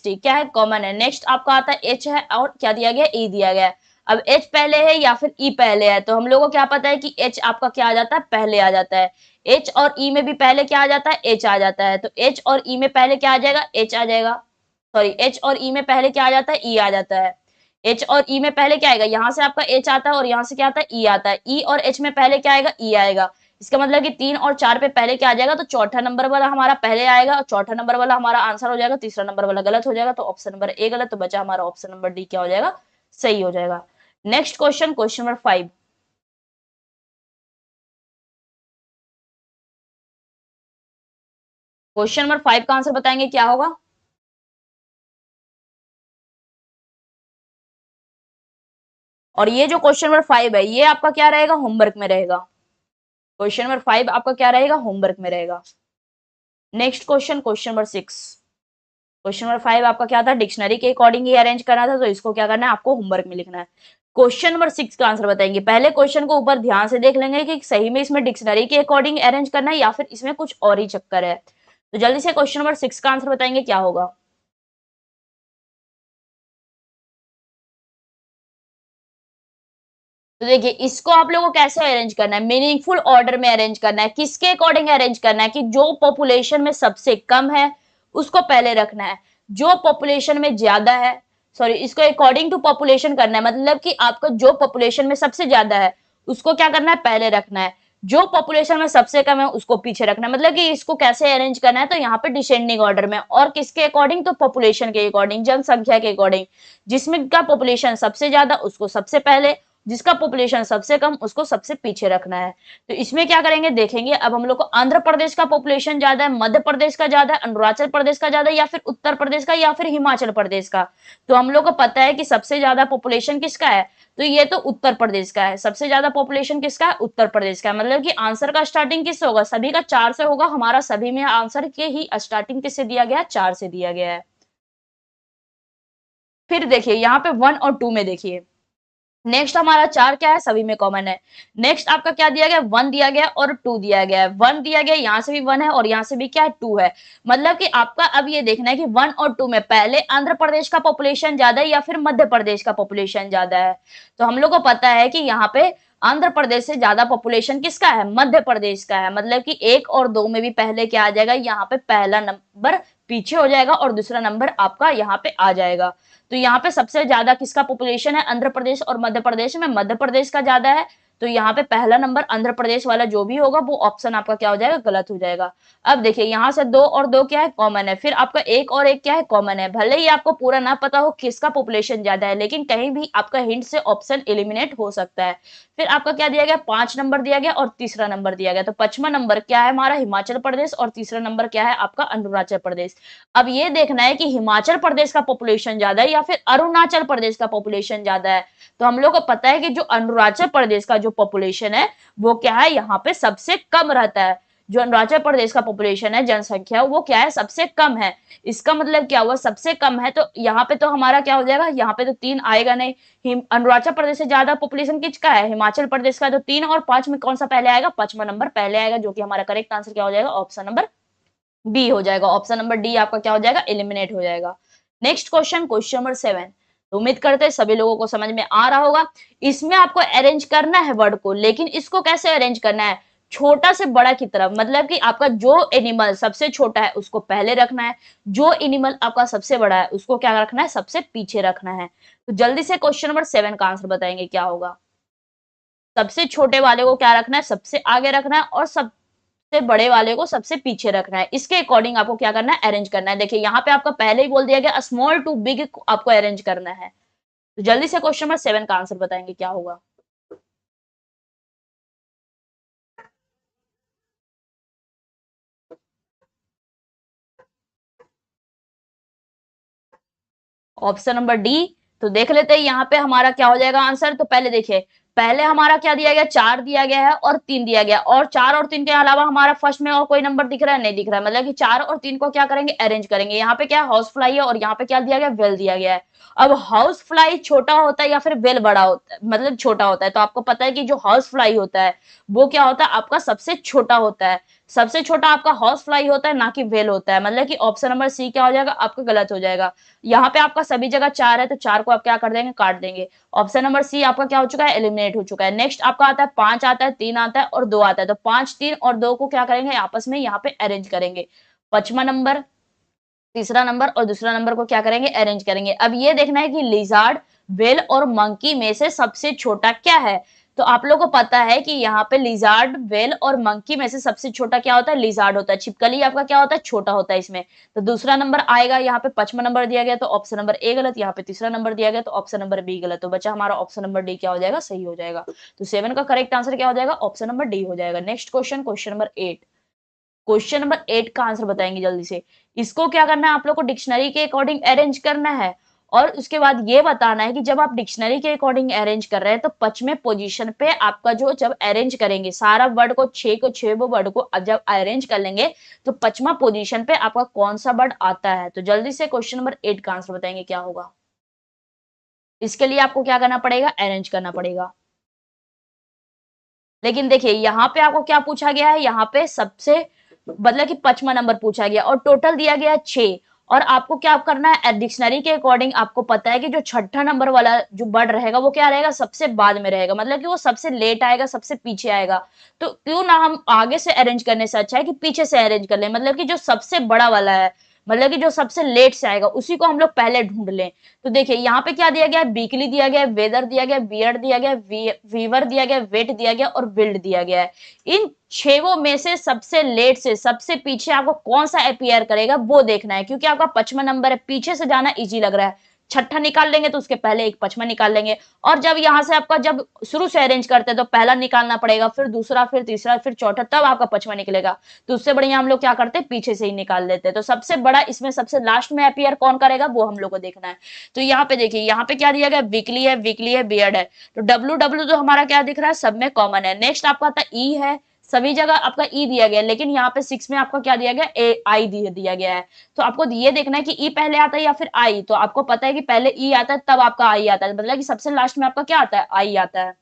टी क्या है, कॉमन है। नेक्स्ट आपका आता है एच है और क्या दिया गया, ई दिया गया है। अब एच पहले है या फिर ई पहले है, तो हम लोगों को क्या पता है कि एच आपका क्या आ जाता है, पहले आ जाता है। एच और ई में भी पहले क्या आ जाता है, एच आ जाता है, तो एच और ई में पहले क्या आ जाएगा, एच आ जाएगा। सॉरी, एच और ई में पहले क्या आ जाता है, ई आ जाता है। एच और ई में पहले क्या आएगा, यहाँ से आपका एच आता है और यहाँ से क्या आता है, ई आता है। ई और एच में पहले क्या आएगा, ई आएगा। इसका मतलब कि 3 और 4 पे पहले क्या आ जाएगा, तो चौथा नंबर वाला हमारा पहले आएगा और चौथा नंबर वाला हमारा आंसर हो जाएगा, तीसरा नंबर वाला गलत हो जाएगा, तो ऑप्शन नंबर ए गलत। तो बचा हमारा ऑप्शन नंबर डी क्या हो जाएगा, सही हो जाएगा। Next question, question number 5। Question number 5 का आंसर बताएंगे क्या होगा। और ये जो क्वेश्चन नंबर 5 है ये आपका क्या रहेगा, होमवर्क में रहेगा। क्वेश्चन नंबर 5 आपका क्या रहेगा, होमवर्क में रहेगा। Next question, question number 6। Question number 5 आपका क्या था, डिक्शनरी के अकॉर्डिंग ही अरेंज करना था, तो इसको क्या करना है, आपको होमवर्क में लिखना है। क्वेश्चन नंबर 6 का आंसर बताएंगे। पहले क्वेश्चन को ऊपर ध्यान से देख लेंगे कि सही में इसमें डिक्शनरी के अकॉर्डिंग अरेंज करना है या फिर इसमें कुछ और ही चक्कर है। तो जल्दी से क्वेश्चन नंबर 6 का आंसर बताएंगे क्या होगा। तो देखिए इसको आप लोगों को कैसे अरेंज करना है, मीनिंगफुल ऑर्डर में अरेंज करना है। किसके अकॉर्डिंग अरेंज करना है कि जो पॉपुलेशन में सबसे कम है उसको पहले रखना है, जो पॉपुलेशन में ज्यादा है, सॉरी इसको अकॉर्डिंग टू पॉपुलेशन करना है, मतलब कि आपको जो पॉपुलेशन में सबसे ज्यादा है उसको क्या करना है, पहले रखना है, जो पॉपुलेशन में सबसे कम है उसको पीछे रखना है। मतलब कि इसको कैसे अरेंज करना है, तो यहाँ पे डिसेंडिंग ऑर्डर में, और किसके अकॉर्डिंग, तो पॉपुलेशन के अकॉर्डिंग, जनसंख्या के अकॉर्डिंग। जिसमें का पॉपुलेशन सबसे ज्यादा उसको सबसे पहले, जिसका पॉपुलेशन सबसे कम उसको सबसे पीछे रखना है। तो इसमें क्या करेंगे देखेंगे, अब हम लोग को आंध्र प्रदेश का पॉपुलेशन ज्यादा है, मध्य प्रदेश का ज्यादा है, अरुणाचल प्रदेश का ज्यादा है, या फिर उत्तर प्रदेश का, या फिर हिमाचल प्रदेश का। तो हम लोग को पता है कि सबसे ज्यादा पॉपुलेशन किसका है, तो ये तो उत्तर प्रदेश का है। सबसे ज्यादा पॉपुलेशन किसका है, उत्तर प्रदेश का है। मतलब कि आंसर का स्टार्टिंग किससे होगा, सभी का 4 से होगा। हमारा सभी में आंसर के ही स्टार्टिंग किससे दिया गया है, 4 से दिया गया है। फिर देखिए यहाँ पे 1 और 2 में देखिए, नेक्स्ट हमारा 4 क्या है, सभी में कॉमन है। नेक्स्ट आपका क्या दिया गया, 1 दिया गया और 2 दिया गया है। 1 दिया गया, यहाँ से भी 1 है और यहाँ से भी क्या है, 2 है। मतलब कि आपका अब ये देखना है कि 1 और 2 में पहले आंध्र प्रदेश का पॉपुलेशन ज्यादा है या फिर मध्य प्रदेश का पॉपुलेशन ज्यादा है। तो हम लोग को पता है कि यहाँ पे आंध्र प्रदेश से ज्यादा पॉपुलेशन किसका है, मध्य प्रदेश का है। मतलब कि 1 और 2 में भी पहले क्या आ जाएगा, यहाँ पे पहला नंबर पीछे हो जाएगा और दूसरा नंबर आपका यहाँ पे आ जाएगा। तो यहाँ पे सबसे ज्यादा किसका पॉपुलेशन है, आंध्र प्रदेश और मध्य प्रदेश में मध्य प्रदेश का ज्यादा है। तो यहाँ पे पहला नंबर आंध्र प्रदेश वाला जो भी होगा वो ऑप्शन आपका क्या हो जाएगा, गलत हो जाएगा। अब देखिए यहाँ से 2 और 2 क्या है, कॉमन है। फिर आपका 1 और 1 क्या है, कॉमन है। भले ही आपको पूरा ना पता हो किसका पॉपुलेशन ज्यादा है, लेकिन कहीं भी आपका हिंट से ऑप्शन एलिमिनेट हो सकता है। फिर आपका क्या दिया गया, 5 नंबर दिया गया और तीसरा नंबर दिया गया। तो 5वां नंबर क्या है हमारा, हिमाचल प्रदेश, और तीसरा नंबर क्या है आपका, अरुणाचल प्रदेश। अब ये देखना है कि हिमाचल प्रदेश का पॉपुलेशन ज्यादा है या फिर अरुणाचल प्रदेश का पॉपुलेशन ज्यादा है। तो हम लोग को पता है कि जो अरुणाचल प्रदेश का जो पॉपुलेशन है वो क्या है, यहाँ पे सबसे कम रहता है। जो अरुणाचल प्रदेश का पॉपुलेशन है, जनसंख्या, वो क्या है, सबसे कम है। इसका मतलब क्या हुआ, सबसे कम है। तो यहाँ पे तो हमारा क्या हो जाएगा, यहाँ पे तो 3 आएगा नहीं। अरुणाचल प्रदेश से ज्यादा पॉपुलेशन किसका है, हिमाचल प्रदेश का। तो 3 और 5 में कौन सा पहले आएगा, 5वां नंबर पहले आएगा, जो कि हमारा करेक्ट आंसर क्या हो जाएगा, ऑप्शन नंबर बी हो जाएगा। ऑप्शन नंबर डी आपका क्या हो जाएगा, एलिमिनेट हो जाएगा। Next question, question number 7। तो उम्मीद करते हैं सभी लोगों को समझ में आ रहा होगा। इसमें आपको अरेंज करना है वर्ड को, लेकिन इसको कैसे अरेंज करना है, छोटा से बड़ा की तरफ। मतलब कि आपका जो एनिमल सबसे छोटा है उसको पहले रखना है, जो एनिमल आपका सबसे बड़ा है उसको क्या रखना है, सबसे पीछे रखना है। तो जल्दी से क्वेश्चन नंबर 7 का आंसर बताएंगे क्या होगा। सबसे छोटे वाले को क्या रखना है, सबसे आगे रखना है, और सबसे बड़े वाले को सबसे पीछे रखना है। इसके अकॉर्डिंग आपको क्या करना है, अरेंज करना है। देखिए यहाँ पे आपका पहले ही बोल दिया गया स्मॉल टू बिग आपको अरेंज करना है। तो जल्दी से क्वेश्चन नंबर 7 का आंसर बताएंगे क्या होगा। Option number D. तो देख लेते हैं यहाँ पे हमारा क्या हो जाएगा आंसर। तो पहले देखिए, पहले हमारा क्या दिया गया, 4 दिया गया है और 3 दिया गया, और 4 और 3 के अलावा हमारा फर्स्ट में और कोई नंबर दिख रहा है, नहीं दिख रहा है। मतलब कि 4 और 3 को क्या करेंगे, अरेंज करेंगे। यहाँ पे क्या हाउस फ्लाई है और यहाँ पे क्या दिया गया, वेल दिया गया है। अब हाउस फ्लाई छोटा होता है या फिर वेल बड़ा होता है, मतलब छोटा होता है। तो आपको पता है कि जो हाउस फ्लाई होता है वो क्या होता है, आपका सबसे छोटा होता है। सबसे छोटा आपका हाउस फ्लाई होता है, ना कि वेल होता है। मतलब कि ऑप्शन नंबर सी क्या हो जाएगा, आपका गलत हो जाएगा। यहाँ पे आपका सभी जगह 4 है, तो 4 को आप क्या कर देंगे, काट देंगे। ऑप्शन नंबर सी आपका क्या हो चुका है, एलिमिनेट हो चुका है। नेक्स्ट आपका आता है 5 आता है, 3 आता है और 2 आता है। तो 5, 3 और 2 को क्या करेंगे, आपस में यहाँ पे अरेंज करेंगे। 5वां नंबर, तीसरा नंबर और दूसरा नंबर को क्या करेंगे, अरेंज करेंगे। अब ये देखना है कि लिजार्ड, वेल और मंकी में से सबसे छोटा क्या है। तो आप लोगों को पता है कि यहाँ पे लिजार्ड, वेल और मंकी में से सबसे छोटा क्या होता है, लिजार्ड होता है। छिपकली आपका क्या होता है, छोटा होता है इसमें। तो दूसरा नंबर आएगा, यहाँ पे 5वां नंबर दिया गया तो ऑप्शन नंबर ए गलत, यहाँ पे तीसरा नंबर दिया गया तो ऑप्शन नंबर बी गलत। तो बचा हमारा ऑप्शन नंबर डी क्या हो जाएगा, सही हो जाएगा। तो 7 का करेक्ट आंसर क्या हो जाएगा, ऑप्शन नंबर डी हो जाएगा। Next question, question number 8। Question number 8 का आंसर बताएंगे जल्दी से। इसको क्या करना है, आप लोग को डिक्शनरी के अकॉर्डिंग अरेंज करना है, और उसके बाद ये बताना है कि जब आप डिक्शनरी के अकॉर्डिंग अरेंज कर रहे हैं तो 5वें पोजीशन पे आपका जो, जब अरेंज करेंगे सारा वर्ड को, 6 वर्ड को जब अरेंज कर लेंगे तो 5वां पोजीशन पे आपका कौन सा वर्ड आता है। तो जल्दी से क्वेश्चन नंबर 8 का आंसर बताएंगे क्या होगा। इसके लिए आपको क्या करना पड़ेगा, अरेंज करना पड़ेगा। लेकिन देखिए यहाँ पे आपको क्या पूछा गया है, यहाँ पे सबसे, मतलब कि 5वां नंबर पूछा गया और टोटल दिया गया 6, और आपको क्या करना है, डिक्शनरी के अकॉर्डिंग आपको पता है कि जो छठा नंबर वाला जो वर्ड रहेगा वो क्या रहेगा, सबसे बाद में रहेगा, मतलब कि वो सबसे लेट आएगा, सबसे पीछे आएगा। तो क्यों ना हम आगे से अरेंज करने से अच्छा है कि पीछे से अरेंज कर लें, मतलब कि जो सबसे बड़ा वाला है, मतलब कि जो सबसे लेट से आएगा उसी को हम लोग पहले ढूंढ लें। तो देखिए यहाँ पे क्या दिया गया है, वीकली दिया गया है, वेदर दिया गया है, बियर्ड दिया गया है, वीवर दिया गया है, वेट दिया गया और बिल्ड दिया गया है। इन छेवों में से सबसे लेट से सबसे पीछे आपको कौन सा अपीयर करेगा वो देखना है, क्योंकि आपका 55 नंबर है, पीछे से जाना इजी लग रहा है। छठा निकाल लेंगे तो उसके पहले एक 55 निकाल लेंगे, और जब यहाँ से आपका जब शुरू से अरेंज करते हैं तो पहला निकालना पड़ेगा, फिर दूसरा, फिर तीसरा, फिर चौथा, तब आपका 55 निकलेगा। तो उससे बढ़िया हम लोग क्या करते हैं, पीछे से ही निकाल लेते हैं। तो सबसे बड़ा इसमें सबसे लास्ट में अपीयर कौन करेगा वो हम लोग को देखना है। तो यहाँ पे देखिए, यहाँ पे क्या दिया गया, वीकली है, बियर्ड है। तो डब्ल्यू डब्ल्यू तो हमारा क्या दिख रहा है, सब में कॉमन है। नेक्स्ट आपका आता है ई है, सभी जगह आपका ई दिया गया है, लेकिन यहाँ पे 6 में आपका क्या दिया गया, ए आई दिया गया है। तो आपको ये देखना है कि ई पहले आता है या फिर आई। तो आपको पता है कि पहले ई आता है तब आपका आई आता है, मतलब कि सबसे लास्ट में आपका क्या आता है, आई आता है।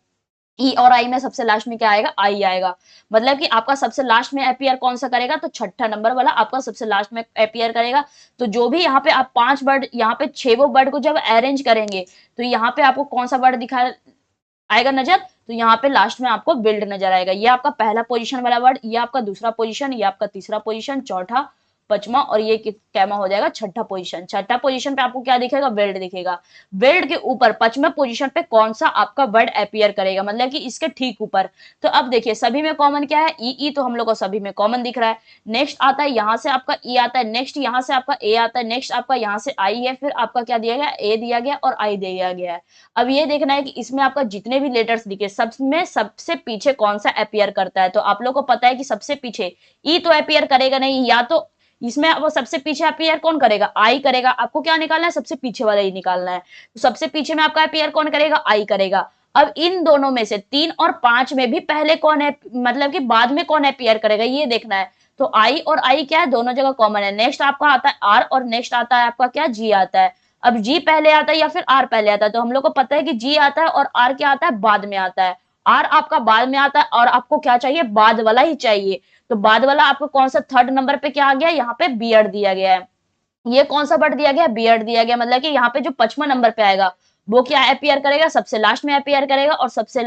ई और आई में सबसे लास्ट में क्या आएगा, आई आएगा। मतलब कि आपका सबसे लास्ट में अपीयर कौन सा करेगा, तो छठा नंबर वाला आपका सबसे लास्ट में अपीयर करेगा। तो जो भी यहाँ पे आप 5 वर्ड, यहाँ पे 6 वो वर्ड को जब अरेंज करेंगे तो यहाँ पे आपको कौन सा वर्ड दिखा आएगा नजर, तो यहाँ पे लास्ट में आपको बिल्ड नजर आएगा। ये आपका पहला पोजीशन वाला वर्ड, ये आपका दूसरा पोजीशन, ये आपका तीसरा पोजीशन, चौथा, पचमा, और ये कैमा हो जाएगा छठा पोजीशन। छठा पोजीशन पे आपको क्या दिखेगा, बिल्ड दिखेगा। बिल्ड के ऊपर पचमा पोजीशन पे कौन सा आपका वर्ड अपीयर करेगा, मतलब कि इसके ठीक ऊपर। तो अब देखिए सभी में कॉमन क्या है, ई, तो हम लोग को सभी में कॉमन दिख रहा है। नेक्स्ट आता है यहाँ से आपका ई आता है, नेक्स्ट यहाँ से आपका ए आता है, नेक्स्ट आपका यहाँ से आई है, फिर आपका क्या दिया गया, ए दिया गया और आई दिया गया है। अब ये देखना है कि इसमें आपका जितने भी लेटर्स दिखे सब में सबसे पीछे कौन सा अपीयर करता है। तो आप लोग को पता है कि सबसे पीछे ई तो अपीयर करेगा नहीं, या तो इसमें वो सबसे पीछे अपीयर कौन करेगा, आई करेगा। आपको क्या निकालना है, सबसे पीछे वाला ही निकालना है। तो सबसे पीछे में आपका अपीयर कौन करेगा, आई करेगा। अब इन दोनों में से 3 और 5 में भी पहले कौन है, मतलब कि बाद में कौन अपीयर करेगा ये देखना है। तो आई और आई क्या है, दोनों जगह कॉमन है। नेक्स्ट आपका आता है आर, और नेक्स्ट आता है आपका क्या, जी आता है। अब जी पहले आता है या फिर आर पहले आता है, तो हम लोग को पता है कि जी आता है और आर क्या आता है, बाद में आता है। आर आपका बाद में आता है और आपको क्या चाहिए, बाद वाला ही चाहिए। तो बाद वाला आपको कौन सा, थर्ड नंबर पे क्या आ गया, यहाँ पे बियर्ड दिया गया है। ये कौन सा वर्ड दिया गया, बियर्ड दिया गया, मतलब कि यहाँ पे जो 55 नंबर पे आएगा वो क्या अपीयर करेगा, सबसे लास्ट में अपीयर करेगा, और सबसे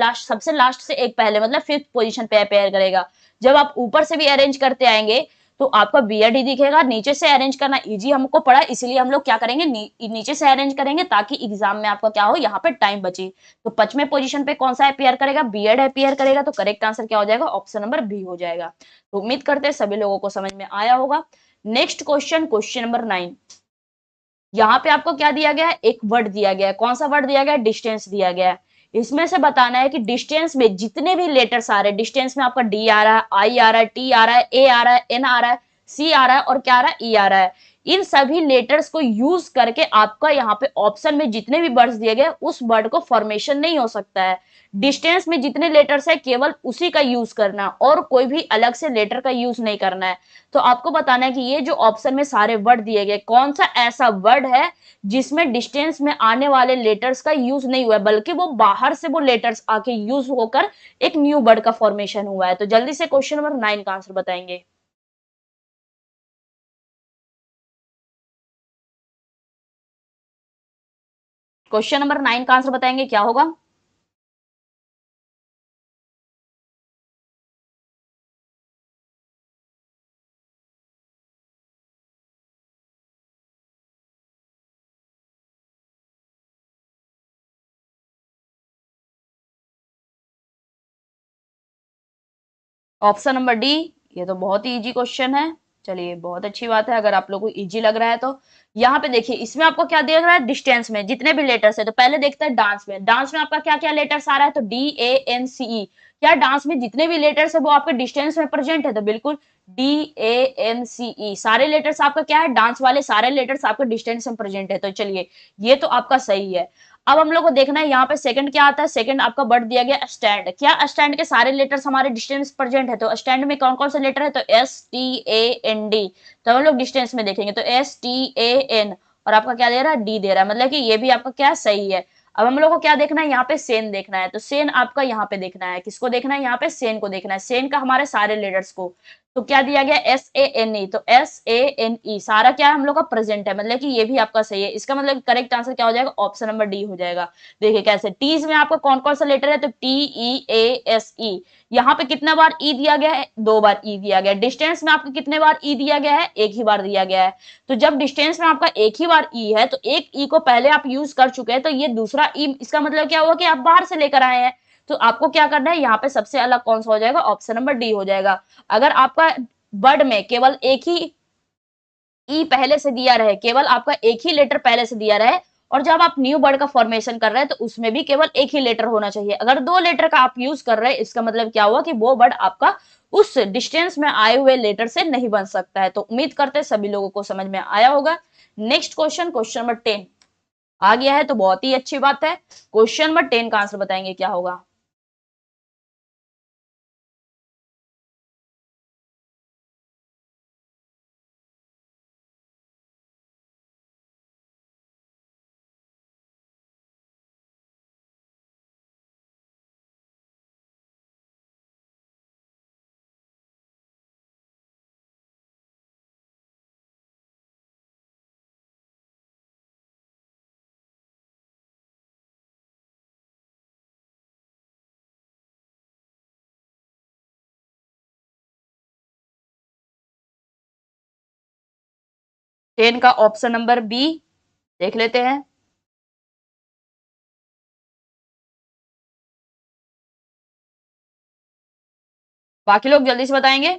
लास्ट से एक पहले, मतलब फिफ्थ पोजीशन पे अपीयर करेगा। जब आप ऊपर से भी अरेंज करते आएंगे तो आपका बियर्ड ही दिखेगा। नीचे से अरेंज करना इजी हमको पड़ा, इसलिए हम लोग क्या करेंगे, नीचे से अरेंज करेंगे ताकि एग्जाम में आपका क्या हो, यहाँ पे टाइम बचे। तो 55वें पोजीशन पे कौन सा अपीयर करेगा, बियर्ड अपीयर करेगा। तो करेक्ट आंसर क्या हो जाएगा, ऑप्शन नंबर बी हो जाएगा। तो उम्मीद करते हैं सभी लोगों को समझ में आया होगा। Next question, question number 9। यहाँ पे आपको क्या दिया गया है, एक वर्ड दिया गया है। कौन सा वर्ड दिया गया है, डिस्टेंस दिया गया है। इसमें से बताना है कि डिस्टेंस में जितने भी लेटर्स आ रहे हैं, डिस्टेंस में आपका डी आ रहा है, आई आ रहा है, टी आ रहा है, ए आ रहा है, एन आ रहा है, सी आ रहा है और क्या आ रहा है, ई आ रहा है। इन सभी लेटर्स को यूज करके आपका यहाँ पे ऑप्शन में जितने भी वर्ड्स दिए गए उस वर्ड को फॉर्मेशन नहीं हो सकता है। डिस्टेंस में जितने लेटर्स है केवल उसी का यूज करना, और कोई भी अलग से लेटर का यूज नहीं करना है। तो आपको बताना है कि ये जो ऑप्शन में सारे वर्ड दिए गए कौन सा ऐसा वर्ड है जिसमें डिस्टेंस में आने वाले लेटर्स का यूज नहीं हुआ है, बल्कि वो बाहर से वो लेटर्स आके यूज होकर एक न्यू वर्ड का फॉर्मेशन हुआ है। तो जल्दी से क्वेश्चन नंबर 9 का आंसर बताएंगे। क्वेश्चन नंबर 9 का आंसर बताएंगे, क्या होगा। Option number D. ये तो बहुत ही इजी क्वेश्चन है। चलिए बहुत अच्छी बात है अगर आप लोगों को इजी लग रहा है तो। यहाँ पे देखिए इसमें आपको क्या दिख रहा है, डिस्टेंस में जितने भी लेटर्स है। तो पहले देखते हैं डांस में। डांस में आपका क्या क्या लेटर्स आ रहा है, तो डी ए एन सी ई। क्या डांस में जितने भी लेटर्स है वो आपके डिस्टेंस में प्रेजेंट है, तो बिल्कुल डी ए एन सी ई सारे लेटर्स आपका क्या है, डांस वाले सारे लेटर्स आपके डिस्टेंस में प्रेजेंट है। तो चलिए ये तो आपका सही है। अब हम लोग को देखना है यहाँ पे सेकंड क्या आता है। सेकंड आपका वर्ड दिया गया स्टैंड। क्या स्टैंड के सारे लेटर्स हमारे डिस्टेंस प्रेजेंट है, तो स्टैंड में कौन कौन से लेटर है, तो S T A N D. तो हम लोग डिस्टेंस में देखेंगे तो एस टी ए एन, और आपका क्या दे रहा है, डी दे रहा है, मतलब कि ये भी आपका क्या सही है। अब हम लोग को क्या देखना है, यहाँ पे सेन देखना है। तो सेन आपका यहाँ पे देखना है, किसको देखना है, यहाँ पे सेन को देखना है, सेन का हमारे सारे लेटर्स को। तो क्या दिया गया SANE, तो SANE सारा क्या है हम लोग का प्रेजेंट है, मतलब कि ये भी आपका सही है। इसका मतलब करेक्ट आंसर क्या हो जाएगा, ऑप्शन नंबर डी हो जाएगा। देखिए कैसे, टीज में आपका कौन कौन सा लेटर है, तो TEASE, यहाँ पे कितना बार ई दिया गया है, 2 बार ई दिया गया है। डिस्टेंस में आपको कितने बार ई दिया गया है, 1 ही बार दिया गया है। तो जब डिस्टेंस में आपका 1 ही बार ई है, तो एक ई को पहले आप यूज कर चुके हैं, तो ये दूसरा ई, इसका मतलब क्या हुआ कि आप बाहर से लेकर आए हैं। तो आपको क्या करना है, यहाँ पे सबसे अलग कौन सा हो जाएगा, ऑप्शन नंबर डी हो जाएगा। अगर आपका वर्ड में केवल एक ही ई पहले से दिया रहे, केवल आपका एक ही लेटर पहले से दिया रहे, और जब आप न्यू वर्ड का फॉर्मेशन कर रहे हैं तो उसमें भी केवल एक ही लेटर होना चाहिए। अगर 2 लेटर का आप यूज कर रहे हैं, इसका मतलब क्या हुआ कि वो वर्ड आपका उस डिस्टेंस में आए हुए लेटर से नहीं बन सकता है। तो उम्मीद करते हैं सभी लोगों को समझ में आया होगा। नेक्स्ट क्वेश्चन, क्वेश्चन नंबर 10 आ गया है, तो बहुत ही अच्छी बात है। क्वेश्चन नंबर 10 का आंसर बताएंगे क्या होगा। टेन का ऑप्शन नंबर बी देख लेते हैं। बाकी लोग जल्दी से बताएंगे।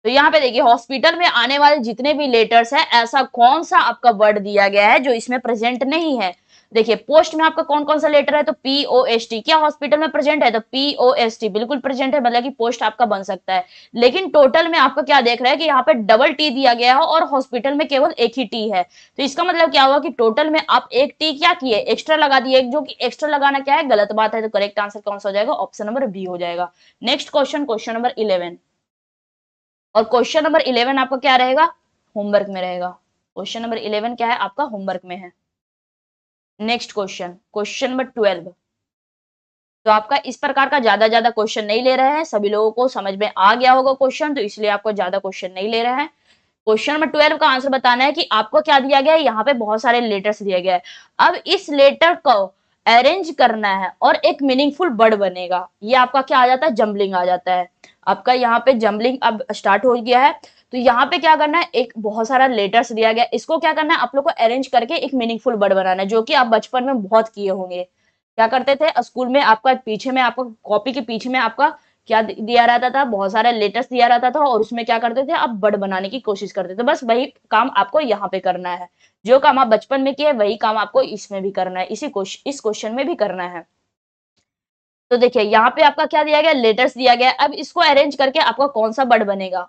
तो यहाँ पे देखिए, हॉस्पिटल में आने वाले जितने भी लेटर्स हैं, ऐसा कौन सा आपका वर्ड दिया गया है जो इसमें प्रेजेंट नहीं है। देखिए, पोस्ट में आपका कौन कौन सा लेटर है, तो POST, क्या हॉस्पिटल में प्रेजेंट है, तो POST बिल्कुल प्रेजेंट है, मतलब कि पोस्ट आपका बन सकता है। लेकिन टोटल में आपका क्या देख रहा है कि यहाँ पे डबल टी दिया गया है और हॉस्पिटल में केवल एक ही टी है। तो इसका मतलब क्या हुआ कि टोटल में आप एक टी क्या किए, एक्स्ट्रा लगा दिए, जो कि एक्स्ट्रा लगाना क्या है, गलत बात है। तो करेक्ट आंसर कौन सा हो जाएगा, ऑप्शन नंबर बी हो जाएगा। नेक्स्ट क्वेश्चन, क्वेश्चन नंबर 11, और क्वेश्चन नंबर 11 आपका क्या रहेगा, होमवर्क में रहेगा। क्वेश्चन नंबर 11 क्या है, आपका होमवर्क में है। नेक्स्ट क्वेश्चन, क्वेश्चन नंबर 12, तो आपका इस प्रकार का ज्यादा ज्यादा क्वेश्चन नहीं ले रहे हैं, सभी लोगों को समझ में आ गया होगा क्वेश्चन, तो इसलिए आपको ज्यादा क्वेश्चन नहीं ले रहे हैं। क्वेश्चन नंबर 12 का आंसर बताना है कि आपको क्या दिया गया है, यहाँ पे बहुत सारे लेटर्स दिया गया है। अब इस लेटर को अरेंज करना है और एक मीनिंगफुल वर्ड बनेगा। ये आपका क्या आ जाता है, जम्बलिंग आ जाता है। आपका यहाँ पे जम्बलिंग अब स्टार्ट हो गया है। तो यहाँ पे क्या करना है, एक बहुत सारा लेटर्स दिया गया, इसको क्या करना है, आप लोग को अरेंज करके एक मीनिंगफुल वर्ड बनाना है, जो कि आप बचपन में बहुत किए होंगे। क्या करते थे स्कूल में, आपका पीछे में, आपका कॉपी के पीछे में आपका क्या दिया रहता था, बहुत सारे लेटर्स दिया रहता था, और उसमें क्या करते थे, आप वर्ड बनाने की कोशिश करते थे। बस वही काम आपको यहाँ पे करना है। जो काम आप बचपन में किए वही काम आपको इसमें भी करना है, इस क्वेश्चन में भी करना है। तो देखिए, यहाँ पे आपका क्या दिया गया, लेटर्स दिया गया। अब इसको अरेंज करके आपका कौन सा वर्ड बनेगा,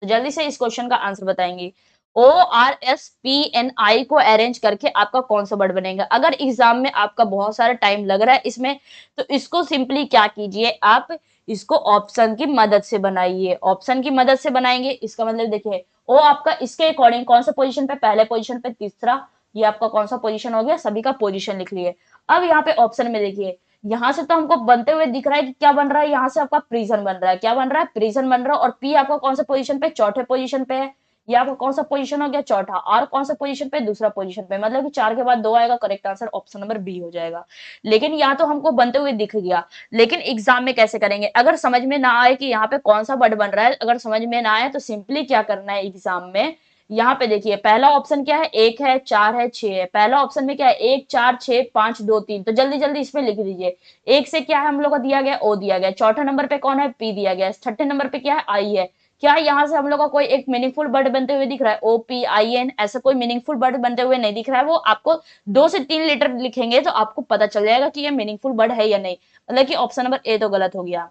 तो जल्दी से इस क्वेश्चन का आंसर बताएंगे। ORSPNI को अरेंज करके आपका कौन सा वर्ड बनेगा। अगर एग्जाम में आपका बहुत सारा टाइम लग रहा है इसमें, तो इसको सिंपली क्या कीजिए, आप इसको ऑप्शन की मदद से बनाइए। ऑप्शन की मदद से बनाएंगे, इसका मतलब देखिए, ओ आपका इसके अकॉर्डिंग कौन सा पोजीशन पे, पहले पोजीशन पे, तीसरा, ये आपका कौन सा पोजीशन हो गया, सभी का पोजीशन लिख लिए। अब यहाँ पे ऑप्शन में देखिए, यहाँ से तो हमको बनते हुए दिख रहा है कि क्या बन रहा है, यहाँ से आपका प्रिजन बन रहा है, क्या बन रहा है, प्रिजन बन रहा है। और पी आपका कौन सा पोजीशन पे, चौथे पोजीशन पे है। ये आपका कौन सा पोजीशन हो गया, चौथा। आर कौन सा पोजीशन पे, दूसरा पोजीशन पे, मतलब कि 4 के बाद 2 आएगा, correct answer option number B हो जाएगा। लेकिन यहाँ तो हमको बनते हुए दिख गया, लेकिन एग्जाम में कैसे करेंगे, अगर समझ में ना आए कि यहाँ पे कौन सा वर्ड बन रहा है, अगर समझ में ना आए तो सिंपली क्या करना है एग्जाम में, यहाँ पे देखिए पहला ऑप्शन क्या है, 1 है, 4 है, 6 है। पहला ऑप्शन में क्या है, 1 4 6 5 2 3, तो जल्दी जल्दी इसमें लिख दीजिए। 1 से क्या है हम लोग को दिया गया, ओ दिया गया। चौथा नंबर पे कौन है, पी दिया गया। छठे नंबर पे क्या है, आई है। क्या यहाँ से हम लोग का कोई एक मीनिंगफुल वर्ड बनते हुए दिख रहा है, OPIN, ऐसा कोई मीनिंगफुल वर्ड बनते हुए नहीं दिख रहा है। वो आपको 2 से 3 लेटर लिखेंगे तो आपको पता चल जाएगा कि ये मीनिंगफुल वर्ड है या नहीं। मतलब कि ऑप्शन नंबर ए तो गलत हो गया।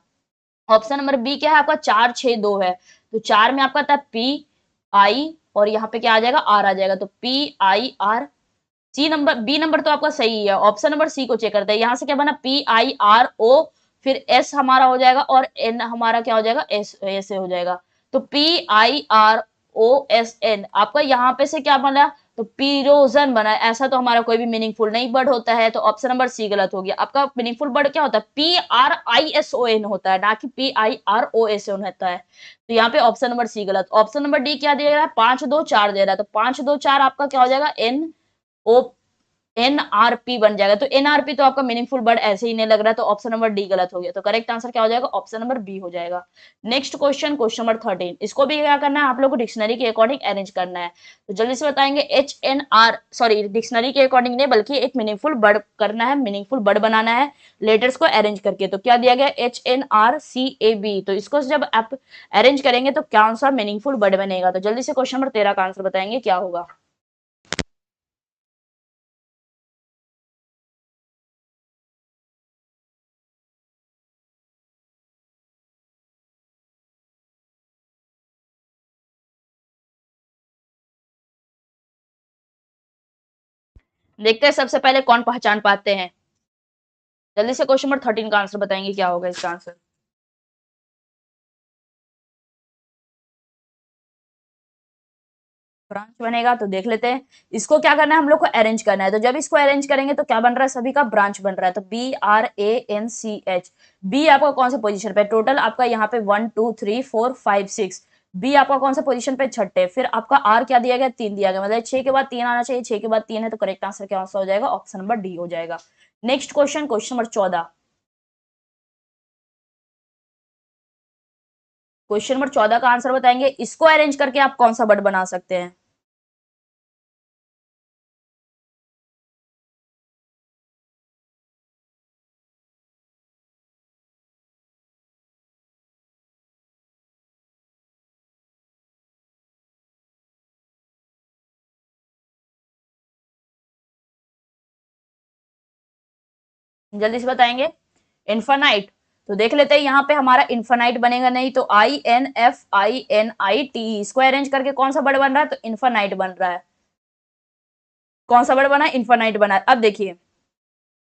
ऑप्शन नंबर बी क्या है आपका, 4 6 2 है। तो 4 में आपका था PI, और यहाँ पे क्या आ जाएगा, आर आ जाएगा। तो PIR। C number, B number तो आपका सही है। ऑप्शन नंबर सी को चेक करते हैं, यहाँ से क्या बना, PIRO, फिर एस हमारा हो जाएगा, और एन हमारा क्या हो जाएगा, एस ऐसे हो जाएगा। तो PIROSN आपका यहाँ पे से क्या बना, तो पीरोजन बना, ऐसा तो हमारा कोई भी मीनिंगफुल नहीं वर्ड होता है, तो ऑप्शन नंबर सी गलत हो गया। आपका मीनिंगफुल वर्ड क्या होता है? PRISON होता है, ना कि PIROSN होता है। तो यहाँ पे ऑप्शन नंबर सी गलत। ऑप्शन नंबर डी क्या दिया गया है? 5 2 4 दे रहा है, तो 5 2 4 आपका क्या हो जाएगा? ओ NRP बन जाएगा। तो NRP तो आपका मीनिंगफुल वर्ड ऐसे ही नहीं लग रहा है, तो ऑप्शन नंबर डी गलत हो गया। तो करेक्ट आंसर क्या हो जाएगा? ऑप्शन नंबर बी हो जाएगा। Next question, question number 13। इसको भी क्या करना है आप लोग को? डिक्शनरी के अकॉर्डिंग अरेंज करना है। तो जल्दी से बताएंगे। HNR, सॉरी डिक्शनरी के अकॉर्डिंग नहीं, बल्कि एक मीनिंगफुल वर्ड करना है, मीनिंगफुल वर्ड बनाना है लेटर्स को अरेंज करके। तो क्या दिया गया? HNRCAB। तो इसको जब आप अरेंज करेंगे तो कौन सा मीनिंगफुल वर्ड बनेगा? तो जल्दी से क्वेश्चन नंबर 13 का आंसर बताएंगे क्या होगा। देखते हैं सबसे पहले कौन पहचान पाते हैं। जल्दी से क्वेश्चन नंबर 13 का आंसर बताएंगे क्या होगा इसका आंसर। ब्रांच बनेगा, तो देख लेते हैं। इसको क्या करना है हम लोग को? अरेंज करना है। तो जब इसको अरेंज करेंगे तो क्या बन रहा है? सभी का ब्रांच बन रहा है। तो BRANCH। बी आपका कौन सा पोजीशन पे? टोटल आपका यहाँ पे 1 2 3 4 5 6। बी आपका कौन सा पोजीशन पे? छठे। फिर आपका आर क्या दिया गया? 3 दिया गया, मतलब 6 के बाद 3 आना चाहिए, 6 के बाद 3 है, तो करेक्ट आंसर क्या हो जाएगा? ऑप्शन नंबर डी हो जाएगा। Next question, question number 14। Question number 14 का आंसर बताएंगे। इसको अरेंज करके आप कौन सा वर्ड बना सकते हैं? जल्दी से बताएंगे। इन्फानाइट। तो देख लेते हैं यहाँ पे हमारा इन्फानाइट बनेगा नहीं, तो INFINIT। इसको अरेंज करके कौन सा वर्ड बन रहा है? तो इन्फानाइट बन रहा है। कौन सा वर्ड बना है? इन्फानाइट बना है। अब देखिए,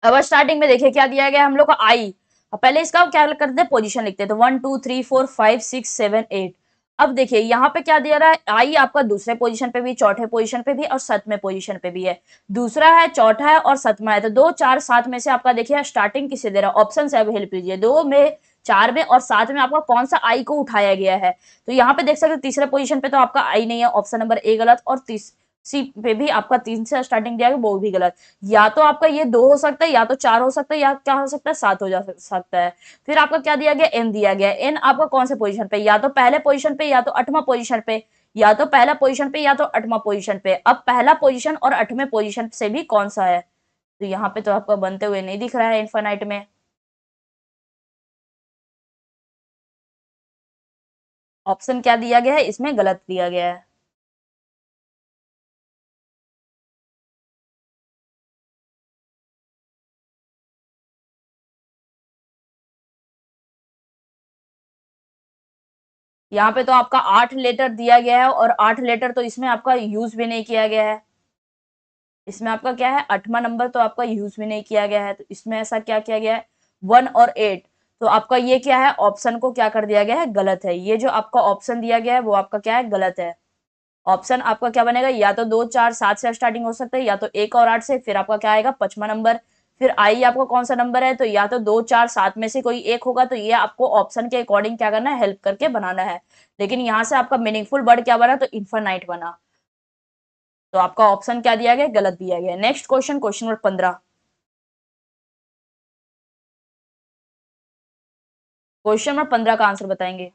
अब स्टार्टिंग में देखिए क्या दिया गया हम लोग को? आई। अब पहले इसका क्या करते हैं? पोजीशन लिखते हैं। तो 1 2 3 4 5 6 7 8। अब देखिए यहाँ पे क्या दिया रहा है? आई आपका दूसरे पोजीशन पे भी, चौथे पोजीशन पे भी और सातवें पोजीशन पे भी है। दूसरा है, चौथा है और सातवां है। तो 2 4 7 में से आपका देखिए स्टार्टिंग किसे दे रहा है? ऑप्शन से अब हेल्प लीजिए। 2 में, 4 में और 7 में आपका कौन सा आई को उठाया गया है? तो यहाँ पे देख सकते हैं तीसरे पोजीशन पे तो आपका आई नहीं है, ऑप्शन नंबर ए गलत। और तीस सी पे भी आपका 3 से स्टार्टिंग दिया गया, वो भी गलत। या तो आपका ये 2 हो सकता है, या तो 4 हो सकता है, या क्या हो सकता है? 7 हो जा सकता है। फिर आपका क्या दिया गया? एन दिया गया। एन आपका कौन से पोजीशन पे? या तो पहले पोजीशन पे, या तो 8वां पोजीशन पे। या तो पहला पोजीशन पे, या तो 8वां पोजीशन पे। अब पहला पोजीशन और 8वें पोजीशन से भी कौन सा है? तो यहाँ पे तो आपका बनते हुए नहीं दिख रहा है इन्फानाइट में। ऑप्शन क्या दिया गया है? इसमें गलत दिया गया है। यहाँ पे तो आपका 8 लेटर दिया गया है, और 8 लेटर तो इसमें आपका यूज भी नहीं किया गया है। इसमें आपका क्या है? 8वां नंबर तो आपका यूज भी नहीं किया गया है। तो इसमें ऐसा क्या किया गया है? 1 और 8। तो आपका ये क्या है? ऑप्शन को क्या कर दिया गया है? गलत है। ये जो आपका ऑप्शन दिया गया है वो आपका क्या है? गलत है। ऑप्शन आपका क्या बनेगा? या तो 2 4 7 से स्टार्टिंग हो सकता है, या तो 1 और 8 से। फिर आपका क्या आएगा? 5वां नंबर। फिर आई आपका कौन सा नंबर है? तो या तो 2 4 7 में से कोई एक होगा। तो ये आपको ऑप्शन के अकॉर्डिंग क्या करना है? हेल्प करके बनाना है। लेकिन यहाँ से आपका मीनिंगफुल वर्ड क्या बना? तो इन्फानाइट बना। तो आपका ऑप्शन क्या दिया गया? गलत दिया गया। Next question, question number 15। Question number 15 का आंसर बताएंगे।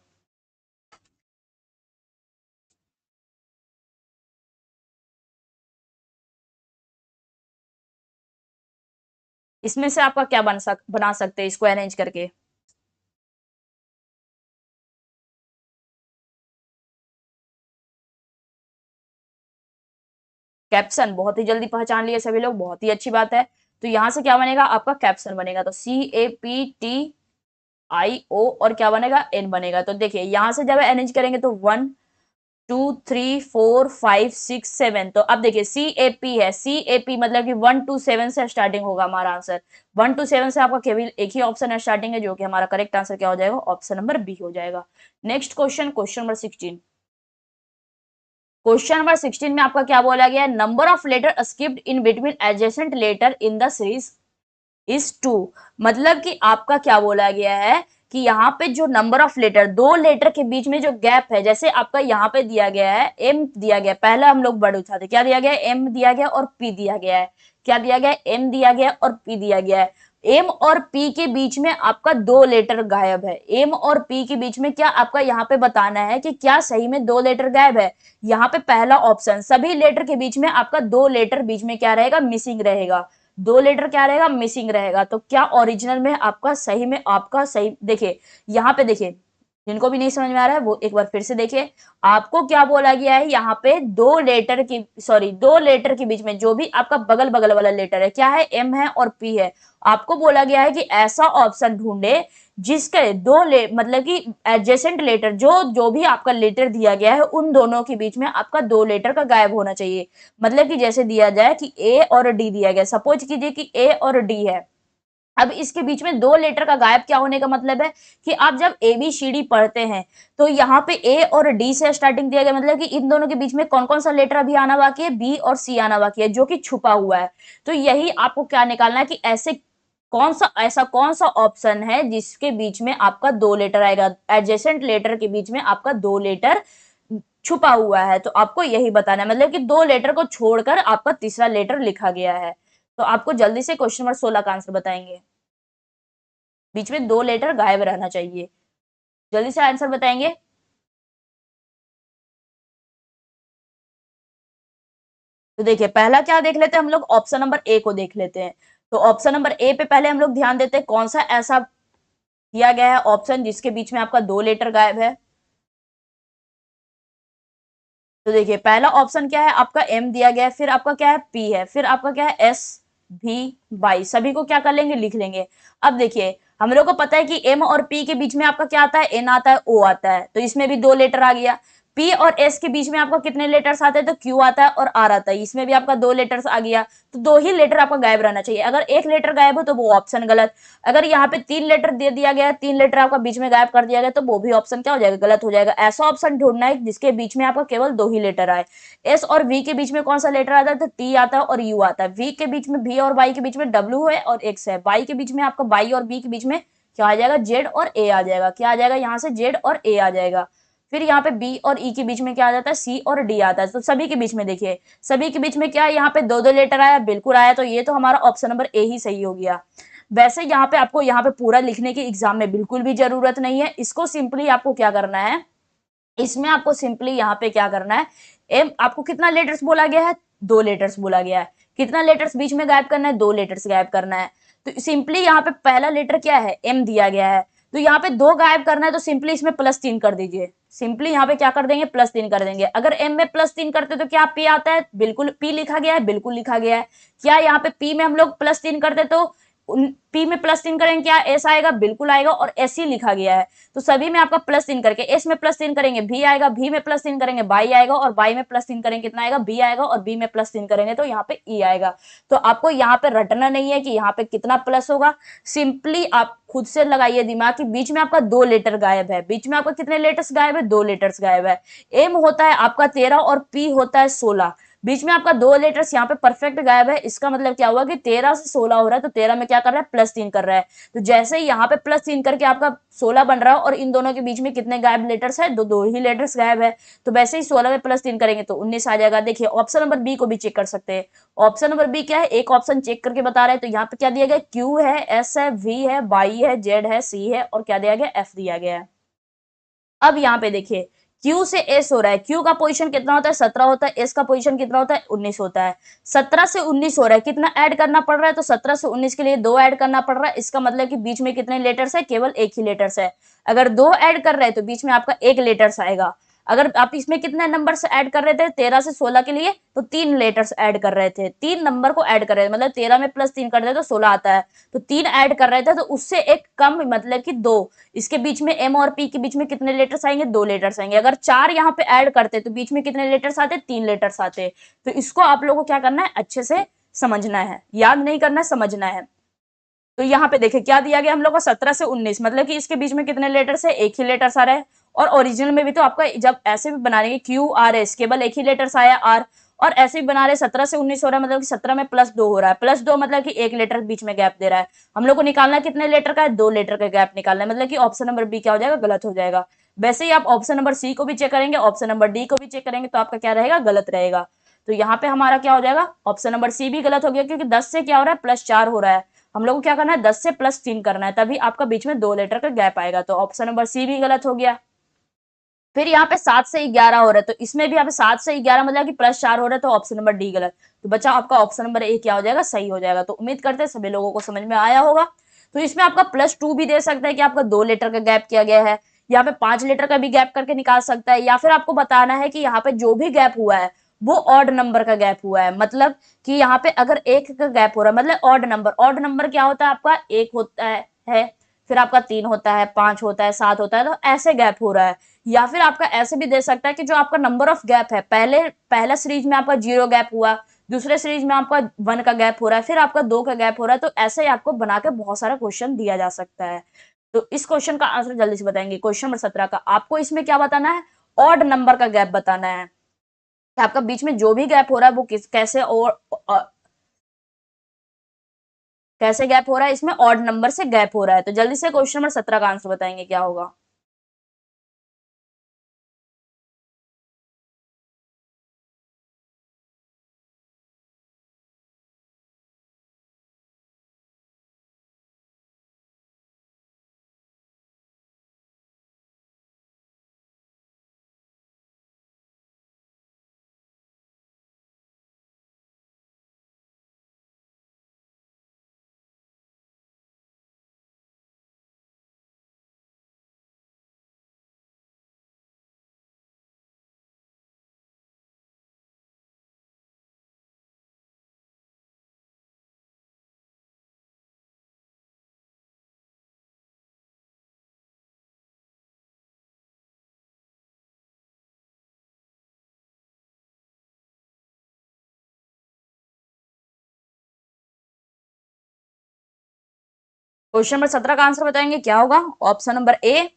इसमें से आपका क्या बना सकते हैं इसको अरेंज करके? कैप्शन बहुत ही जल्दी पहचान लिए सभी लोग, बहुत ही अच्छी बात है। तो यहां से क्या बनेगा? आपका कैप्शन बनेगा। तो CAPTIO और क्या बनेगा? एन बनेगा। तो देखिए यहां से जब अरेंज करेंगे तो 1 2 3 4 5 6 7। तो अब देखिए CAP है, CAP मतलब कि 1 2 7 से स्टार्टिंग होगा हमारा आंसर। 1 2 7 से आपका केवल एक ही ऑप्शन है स्टार्टिंग है, जो कि हमारा करेक्ट आंसर क्या हो जाएगा? ऑप्शन नंबर बी हो जाएगा। Next question, question number 16। Question number 16 में आपका क्या बोला गया है, number of letter skipped in between adjacent letter in the series is 2। मतलब कि आपका क्या बोला गया है कि यहाँ पे जो नंबर ऑफ लेटर, दो लेटर के बीच में जो गैप है, जैसे आपका यहाँ पे दिया गया है एम दिया गया, पहला हम लोग वर्ड उठाते क्या दिया गया है, एम दिया गया और पी दिया गया है। क्या दिया गया है, एम दिया गया और पी दिया गया है। एम और पी के बीच में आपका दो लेटर गायब है। एम और पी के बीच में क्या आपका यहाँ पे बताना है कि क्या सही में दो लेटर गायब है। यहाँ पे पहला ऑप्शन, सभी लेटर के बीच में आपका दो लेटर बीच में क्या रहेगा, मिसिंग रहेगा। दो लेटर क्या रहेगा, मिसिंग रहेगा। तो क्या ओरिजिनल में आपका सही में आपका सही, देखिए यहाँ पे देखिए, जिनको भी नहीं समझ में आ रहा है वो एक बार फिर से देखिए। आपको क्या बोला गया है, यहाँ पे दो लेटर की, सॉरी, दो लेटर के बीच में जो भी आपका बगल बगल वाला लेटर है, क्या है, एम है और पी है। आपको बोला गया है कि ऐसा ऑप्शन ढूंढे जिसके मतलब कि एडजेसेंट लेटर, जो जो भी आपका लेटर दिया गया है उन दोनों के बीच में आपका दो लेटर का गायब होना चाहिए। मतलब कि जैसे दिया जाए कि ए और डी दिया गया, सपोज कीजिए कि ए और डी है। अब इसके बीच में दो लेटर का गायब क्या होने का मतलब है कि आप जब ए बी सी डी पढ़ते हैं तो यहाँ पे ए और डी से स्टार्टिंग दिया गया, मतलब कि इन दोनों के बीच में कौन कौन सा लेटर अभी आना बाकी है, बी और सी आना बाकी है, जो कि छुपा हुआ है। तो यही आपको क्या निकालना है कि ऐसा कौन सा ऑप्शन है जिसके बीच में आपका दो लेटर आएगा, एडजेसेंट लेटर के बीच में आपका दो लेटर छुपा हुआ है। तो आपको यही बताना है, मतलब कि दो लेटर को छोड़कर आपका तीसरा लेटर लिखा गया है। तो आपको जल्दी से क्वेश्चन नंबर 16 का आंसर बताएंगे। बीच में दो लेटर गायब रहना चाहिए, जल्दी से आंसर बताएंगे। तो देखिए पहला क्या देख लेते हैं हम लोग, ऑप्शन नंबर ए को देख लेते हैं। तो ऑप्शन नंबर ए पे पहले हम लोग ध्यान देते हैं, कौन सा ऐसा दिया गया है ऑप्शन जिसके बीच में आपका दो लेटर गायब है। तो देखिए पहला ऑप्शन क्या है, आपका एम दिया गया है, फिर आपका क्या है, पी है, फिर आपका क्या है, एस भी बाई, सभी को क्या कर लेंगे, लिख लेंगे। अब देखिए हम लोग को पता है कि एम और पी के बीच में आपका क्या आता है, एन आता है, ओ आता है, तो इसमें भी दो लेटर आ गया। पी और एस के बीच में आपका कितने लेटर्स आते हैं, तो क्यू आता है और आर आता है, इसमें भी आपका दो लेटर्स आ गया। तो दो ही लेटर आपका गायब रहना चाहिए, अगर एक लेटर गायब हो तो वो ऑप्शन गलत। अगर यहाँ पे तीन लेटर दे दिया गया, तीन लेटर आपका बीच में गायब कर दिया गया, तो वो भी ऑप्शन क्या हो जाएगा, गलत हो जाएगा। ऐसा ऑप्शन ढूंढना है जिसके बीच में आपका केवल दो ही लेटर आए। एस और वी के बीच में कौन सा लेटर आता है, तो टी आता है और यू आता है। वी के बीच में, वी और वाई के बीच में डब्ल्यू है और एक्स है। वाई के बीच में आपका, वाई और बी के बीच में क्या आ जाएगा, जेड और ए आ जाएगा। क्या आ जाएगा, यहाँ से जेड और ए आ जाएगा। फिर यहाँ पे बी और ई के बीच में क्या आ जाता है, सी और डी आता है। तो सभी के बीच में देखिए, सभी के बीच में क्या है, यहाँ पे दो दो लेटर आया, बिल्कुल आया। तो ये तो हमारा ऑप्शन नंबर ए ही सही हो गया। वैसे यहाँ पे आपको यहाँ पे पूरा लिखने की एग्जाम में बिल्कुल भी जरूरत नहीं है, इसको सिंपली आपको क्या करना है, इसमें आपको सिंपली यहाँ पे क्या करना है, एम आपको कितना लेटर्स बोला गया है, दो लेटर्स बोला गया है। कितना लेटर्स बीच में गायब करना है, दो लेटर्स गायब करना है। तो सिंपली यहाँ पे पहला लेटर क्या है, एम दिया गया है, तो यहाँ पे दो गायब करना है, तो सिंपली इसमें +3 कर दीजिए। सिंपली यहाँ पे क्या कर देंगे, +3 कर देंगे। अगर एम में +3 करते तो क्या पी आता है, बिल्कुल पी लिखा गया है, बिल्कुल लिखा गया है। क्या यहाँ पे पी में हम लोग +3 करते तो पी में +3 करेंगे, क्या एस आएगा, बिल्कुल आएगा, और एस ही लिखा गया है। तो सभी में आपका +3 करके, एस में +3 करेंगे भी आएगा, भी में +3 करेंगे बाई आएगा, और बाई में +3 करेंगे कितना आएगा, बी आएगा, और बी में +3 करेंगे तो यहाँ पे ई आएगा। तो आपको यहाँ पे रटना नहीं है कि यहाँ पे कितना प्लस होगा, सिंपली आप खुद से लगाइए दिमाग कि बीच में आपका दो लेटर गायब है। बीच में आपका कितने लेटर्स गायब है, दो लेटर्स गायब है। एम होता है आपका 13 और पी होता है 16, बीच में आपका दो लेटर्स यहाँ पे परफेक्ट गायब है। इसका मतलब क्या हुआ कि 13 से 16 हो रहा है, तो 13 में क्या कर रहा है, +3 कर रहा है। तो जैसे ही यहाँ पे +3 करके आपका 16 बन रहा है, और इन दोनों के बीच में कितने गायब लेटर्स है, दो दो ही लेटर्स गायब है। तो वैसे ही 16 में +3 करेंगे तो 19 आ जाएगा। देखिए ऑप्शन नंबर बी को भी चेक कर सकते हैं। ऑप्शन नंबर बी क्या है, एक ऑप्शन चेक करके बता रहे हैं। तो यहाँ पे क्या दिया गया, क्यू है, एस है, वी है, बाई है, जेड है, सी है, और क्या दिया गया, एफ दिया गया है। अब यहाँ पे देखिए Q से S हो रहा है, Q का पोजीशन कितना होता है, 17 होता है, S का पोजीशन कितना होता है, 19 होता है। 17 से 19 हो रहा है, कितना ऐड करना पड़ रहा है, तो 17 से 19 के लिए दो ऐड करना पड़ रहा है। इसका मतलब कि बीच में कितने लेटर्स है, केवल एक ही लेटर्स है। अगर दो ऐड कर रहे हैं तो बीच में आपका एक लेटर्स आएगा। अगर आप इसमें कितने नंबर्स ऐड कर रहे थे, 13 से 16 के लिए, तो तीन लेटर्स ऐड कर रहे थे, तीन नंबर को ऐड कर रहे थे, मतलब 13 में +3 कर रहे तो 16 आता है। तो तीन ऐड कर रहे थे, तो उससे एक कम, मतलब कि दो। इसके बीच में एम और पी के बीच में कितने लेटर्स आएंगे, दो लेटर्स आएंगे। अगर चार यहाँ पे ऐड करते तो बीच में कितने लेटर्स आते, तीन लेटर्स आते। तो इसको आप लोगों को क्या करना है, अच्छे से समझना है, याद नहीं करना है, समझना है। तो यहाँ पे देखिए क्या दिया गया हम लोग को, 17 से 19, मतलब कि इसके बीच में कितने लेटर्स है, एक ही लेटर्स आ रहा है। और ओरिजिनल में भी तो आपका जब ऐसे भी बना रहे QRS केवल एक ही लेटर्स आया R, और ऐसे भी बना रहे 17 से 19 हो रहा है, मतलब कि 17 में +2 हो रहा है, +2 मतलब कि 1 लेटर बीच में गैप दे रहा है। हम लोग को निकालना है कितने लेटर का है, 2 लेटर का गैप निकालना है, मतलब कि ऑप्शन नंबर बी क्या हो जाएगा, गलत हो जाएगा। वैसे ही आप ऑप्शन नंबर सी को भी चेक करेंगे, ऑप्शन नंबर डी को भी चेक करेंगे, तो आपका क्या रहेगा, गलत रहेगा। तो यहाँ पे हमारा क्या हो जाएगा, ऑप्शन नंबर सी भी गलत हो गया, क्योंकि 10 से क्या हो रहा है, +4 हो रहा है। हम लोग को क्या करना है, 10 से +3 करना है, तभी आपका बीच में 2 लेटर का गैप आएगा, तो ऑप्शन नंबर सी भी गलत हो गया। फिर यहाँ पे 7 से 11 हो रहा है, तो इसमें भी यहाँ पे 7 से 11 मतलब कि +4 हो रहा है, तो ऑप्शन नंबर डी गलत। तो बच्चा आपका ऑप्शन नंबर ए क्या हो जाएगा, सही हो जाएगा। तो उम्मीद करते हैं सभी लोगों को समझ में आया होगा। तो इसमें आपका +2 भी दे सकता है कि आपका 2 लीटर का गैप किया गया है, यहाँ पे 5 लीटर का भी गैप करके निकाल सकता है, या फिर आपको बताना है कि यहाँ पे जो भी गैप हुआ है वो ऑड नंबर का गैप हुआ है, मतलब कि यहाँ पे अगर एक का गैप हो रहा है मतलब ऑड नंबर क्या होता है आपका, एक होता है, फिर आपका 3 होता है, 5 होता है, 7 होता है, तो ऐसे गैप हो रहा है। या फिर आपका ऐसे भी दे सकता है कि जो आपका नंबर ऑफ गैप है, पहला सीरीज में आपका 0 गैप हुआ, दूसरे सीरीज में आपका 1 का गैप हो रहा है, फिर आपका 2 का गैप हो रहा है, तो ऐसे ही आपको बना के बहुत सारा क्वेश्चन दिया जा सकता है। तो इस क्वेश्चन का आंसर जल्दी से बताएंगे। क्वेश्चन नंबर 17 का आपको इसमें क्या बताना है, ऑड नंबर का गैप बताना है, कि आपका बीच में जो भी गैप हो रहा है वो कैसे, और कैसे गैप हो रहा है, इसमें ऑड नंबर से गैप हो रहा है। तो जल्दी से क्वेश्चन नंबर 17 का आंसर बताएंगे क्या होगा। क्वेश्चन नंबर 17 का आंसर बताएंगे क्या होगा, ऑप्शन नंबर ए।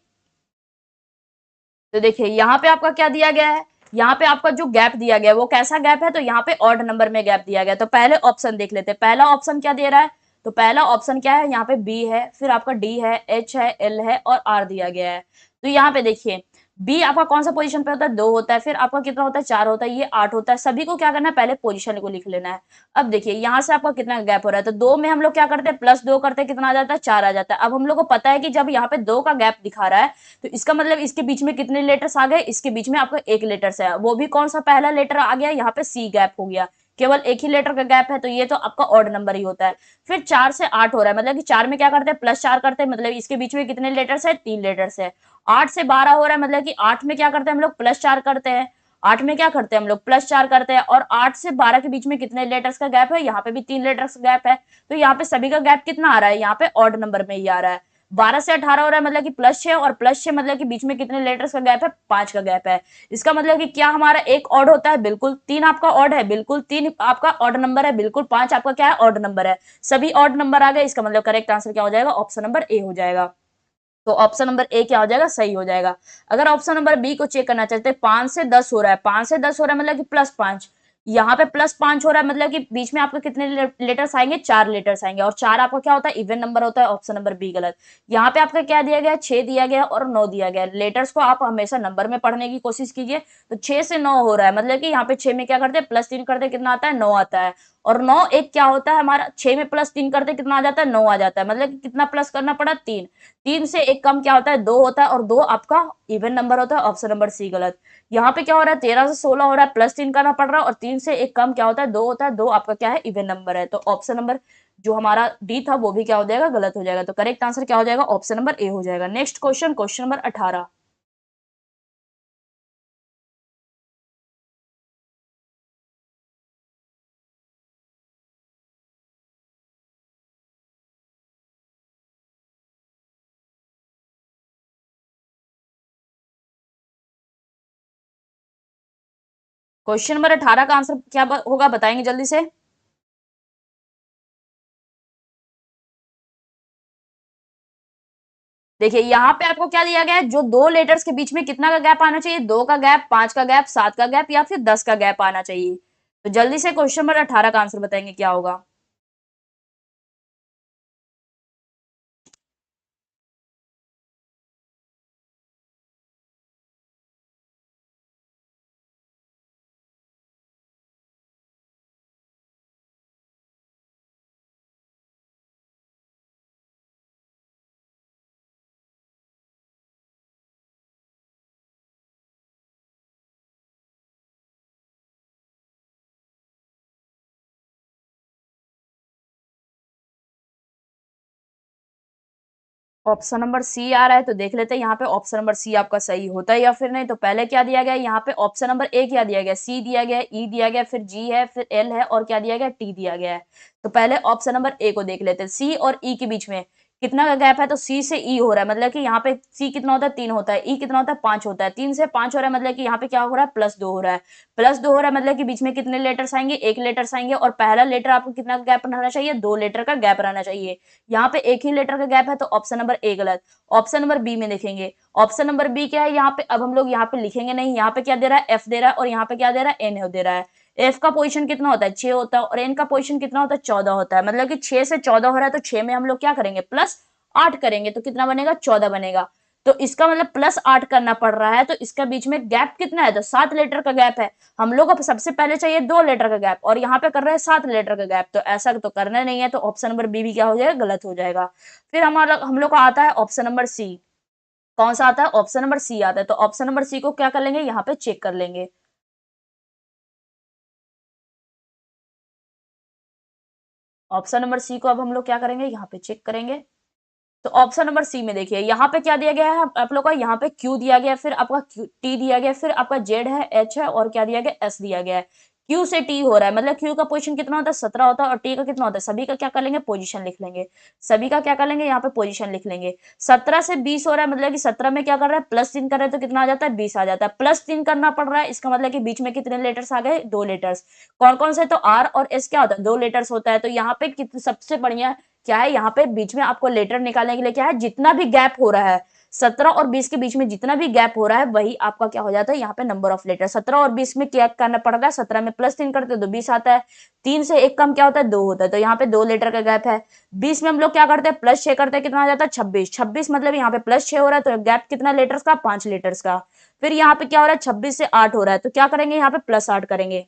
तो देखिए यहाँ पे आपका क्या दिया गया है, यहाँ पे आपका जो गैप दिया गया है वो कैसा गैप है, तो यहाँ पे ऑड नंबर में गैप दिया गया है। तो पहले ऑप्शन देख लेते हैं, पहला ऑप्शन क्या दे रहा है, तो पहला ऑप्शन क्या है, यहाँ पे बी है, फिर आपका डी है, एच है, एल है और आर दिया गया है। तो यहाँ पे देखिए बी आपका कौन सा पोजीशन पे होता है, 2 होता है, फिर आपका कितना होता है, 4 होता है, ये 8 होता है। सभी को क्या करना है, पहले पोजीशन को लिख लेना है। अब देखिए यहाँ से आपका कितना गैप हो रहा है, तो 2 में हम लोग क्या करते हैं, +2 करते हैं, कितना आ जाता है, 4 आ जाता है। अब हम लोग को पता है कि जब यहाँ पे 2 का गैप दिखा रहा है, तो इसका मतलब इसके बीच में कितने लेटर्स आ गए, इसके बीच में आपका एक लेटर्स है, वो भी कौन सा पहला लेटर आ गया, यहाँ पे सी गैप हो गया, केवल एक ही लेटर का गैप है, तो ये तो आपका ऑड नंबर ही होता है। फिर 4 से 8 हो रहा है, मतलब कि 4 में क्या करते हैं, +4 करते हैं, मतलब इसके बीच में कितने लेटर्स है, 3 लेटर्स है। 8 से 12 हो रहा है, मतलब कि 8 में क्या करते हैं हम लोग, +4 करते हैं, 8 में क्या करते हैं हम लोग, +4 करते हैं, और 8 से 12 के बीच में कितने लेटर्स का गैप है, यहाँ पे भी 3 लेटर्स का गैप है। तो यहाँ पे सभी का गैप कितना आ रहा है, यहाँ पे ऑड नंबर में ही आ रहा है। 12 से 18 हो रहा है, मतलब कि +6, और +6 मतलब कि बीच में कितने लेटर्स का गैप है, 5 का गैप है। इसका मतलब कि क्या हमारा एक ऑड होता है, बिल्कुल। 3 आपका ऑड है, बिल्कुल। 3 आपका ऑड नंबर है, बिल्कुल। 5 आपका क्या है, ऑड नंबर है। सभी ऑड नंबर आ गए, इसका मतलब करेक्ट आंसर क्या हो जाएगा, ऑप्शन नंबर ए हो जाएगा। तो ऑप्शन नंबर ए क्या हो जाएगा, सही हो जाएगा। अगर ऑप्शन नंबर बी को चेक करना चाहते हैं, 5 से 10 हो रहा है, 5 से 10 हो रहा है मतलब कि +5, यहाँ पे +5 हो रहा है, मतलब कि बीच में आपको कितने लेटर्स आएंगे, 4 लेटर्स आएंगे, और 4 आपका क्या होता है, इवन नंबर होता है। ऑप्शन नंबर बी गलत। यहाँ पे आपका क्या दिया गया है, 6 दिया गया और 9 दिया गया है। लेटर्स को आप हमेशा नंबर में पढ़ने की कोशिश कीजिए। तो 6 से 9 हो रहा है, मतलब कि यहाँ पे 6 में क्या करते हैं, +3 करते हैं, कितना आता है, 9 आता है। और 9 एक क्या होता है हमारा, 6 में +3 करते कितना आ जाता है, 9 आ जाता है, मतलब कि कितना प्लस करना पड़ा, 3। 3 से एक कम क्या होता है, 2 होता है, और 2 आपका इवन नंबर होता है। ऑप्शन नंबर सी गलत। यहाँ पे क्या हो रहा है, 13 से 16 हो रहा है, +3 करना पड़ रहा है, और 3 से एक कम क्या होता है, 2 होता है, 2 आपका क्या है, इवन नंबर है। तो ऑप्शन नंबर जो हमारा डी था वो भी क्या हो जाएगा, गलत हो जाएगा। तो करेक्ट आंसर क्या हो जाएगा, ऑप्शन नंबर ए हो जाएगा। Next question, question number 18। Question number 18 का आंसर क्या होगा, बताएंगे जल्दी से। देखिए यहाँ पे आपको क्या दिया गया है, जो दो लेटर्स के बीच में कितना का गैप आना चाहिए, 2 का गैप, 5 का गैप, 7 का गैप या फिर 10 का गैप आना चाहिए। तो जल्दी से क्वेश्चन नंबर 18 का आंसर बताएंगे क्या होगा। ऑप्शन नंबर सी आ रहा है, तो देख लेते हैं यहाँ पे ऑप्शन नंबर सी आपका सही होता है या फिर नहीं। तो पहले क्या दिया गया है यहाँ पे, ऑप्शन नंबर ए क्या दिया गया, सी दिया गया है, ई दिया गया, फिर जी है, फिर एल है और क्या दिया गया, टी दिया गया है। तो पहले ऑप्शन नंबर ए को देख लेते हैं, सी और ई के बीच में कितना का गैप है, तो सी से ई हो रहा है, मतलब कि यहाँ पे सी कितना होता है, 3 होता है, ई कितना होता है, 5 होता है, 3 से 5 हो रहा है, मतलब कि यहाँ पे क्या हो रहा है, +2 हो रहा है। +2 हो रहा है मतलब कि बीच में कितने लेटर्स आएंगे, एक लेटर्स आएंगे, और पहला लेटर आपको कितना गैप रहना चाहिए, 2 लेटर का गैप रहना चाहिए। यहाँ पे एक ही लेटर का गैप है, तो ऑप्शन नंबर ए गलत। ऑप्शन नंबर बी में देखेंगे, ऑप्शन नंबर बी क्या है, यहाँ पे अब हम लोग यहाँ पे लिखेंगे नहीं, यहाँ पे क्या दे रहा है, एफ दे रहा है, और यहाँ पे क्या दे रहा है, एन दे रहा है। एफ का पोजीशन कितना होता है, 6 होता है, और एन का पोजीशन कितना होता है, 14 होता है, मतलब कि 6 से 14 हो रहा है, तो 6 में हम लोग क्या करेंगे, +8 करेंगे, तो कितना बनेगा, 14 बनेगा। तो इसका मतलब +8 करना पड़ रहा है, तो इसका बीच में गैप कितना है, तो 7 लीटर का गैप है। हम लोग को सबसे पहले चाहिए 2 लीटर का गैप, और यहाँ पे कर रहे हैं 7 लीटर का गैप, तो ऐसा तो करना नहीं है, तो ऑप्शन नंबर बी भी क्या हो जाएगा, गलत हो जाएगा। फिर हमारा हम लोग को आता है ऑप्शन नंबर सी। कौन सा आता है, ऑप्शन नंबर सी आता है, तो ऑप्शन नंबर सी को क्या कर लेंगे, यहाँ पे चेक कर लेंगे। ऑप्शन नंबर सी को अब हम लोग क्या करेंगे, यहाँ पे चेक करेंगे। तो ऑप्शन नंबर सी में देखिए यहाँ पे क्या दिया गया है, आप लोग का यहाँ पे क्यू दिया गया है, फिर आपका टी दिया गया है, फिर आपका जेड है, एच है, और क्या दिया गया, एस दिया गया है। क्यू से टी हो रहा है, मतलब क्यू का पोजीशन कितना होता है, 17 होता है, और टी का कितना होता है, सभी का क्या कर लेंगे, पोजीशन लिख लेंगे। सभी का क्या कर लेंगे, यहाँ पे पोजीशन लिख लेंगे। 17 से 20 हो रहा है, मतलब कि 17 में क्या कर रहा है, +3 कर रहे हैं, तो कितना आ जाता है, 20 आ जाता है। +3 करना पड़ रहा है, इसका मतलब कि बीच में कितने लेटर्स आ गए, 2 लेटर्स। कौन कौन से, तो आर और एस क्या होता है, 2 लेटर्स होता है। तो यहाँ पे सबसे बढ़िया क्या है, यहाँ पे बीच में आपको लेटर निकालने के लिए क्या है, जितना भी गैप हो रहा है 17 और 20 के बीच में जितना भी गैप हो रहा है, वही आपका क्या हो जाता है, यहाँ पे नंबर ऑफ लेटर। 17 और 20 में क्या करना पड़ता है, 17 में +3 करते हैं तो 20 आता है, 3 से 1 कम क्या होता है, 2 होता है, तो यहाँ पे 2 लेटर का गैप है। 20 में हम लोग क्या करते हैं, +6 करते हैं, कितना आ जाता है, 26। 26 मतलब यहाँ पे +6 हो रहा है, तो गैप कितना लेटर्स का, 5 लेटर्स का। फिर यहाँ पे क्या हो रहा है, 26 से 8 हो रहा है, तो क्या करेंगे, यहाँ पे +8 करेंगे।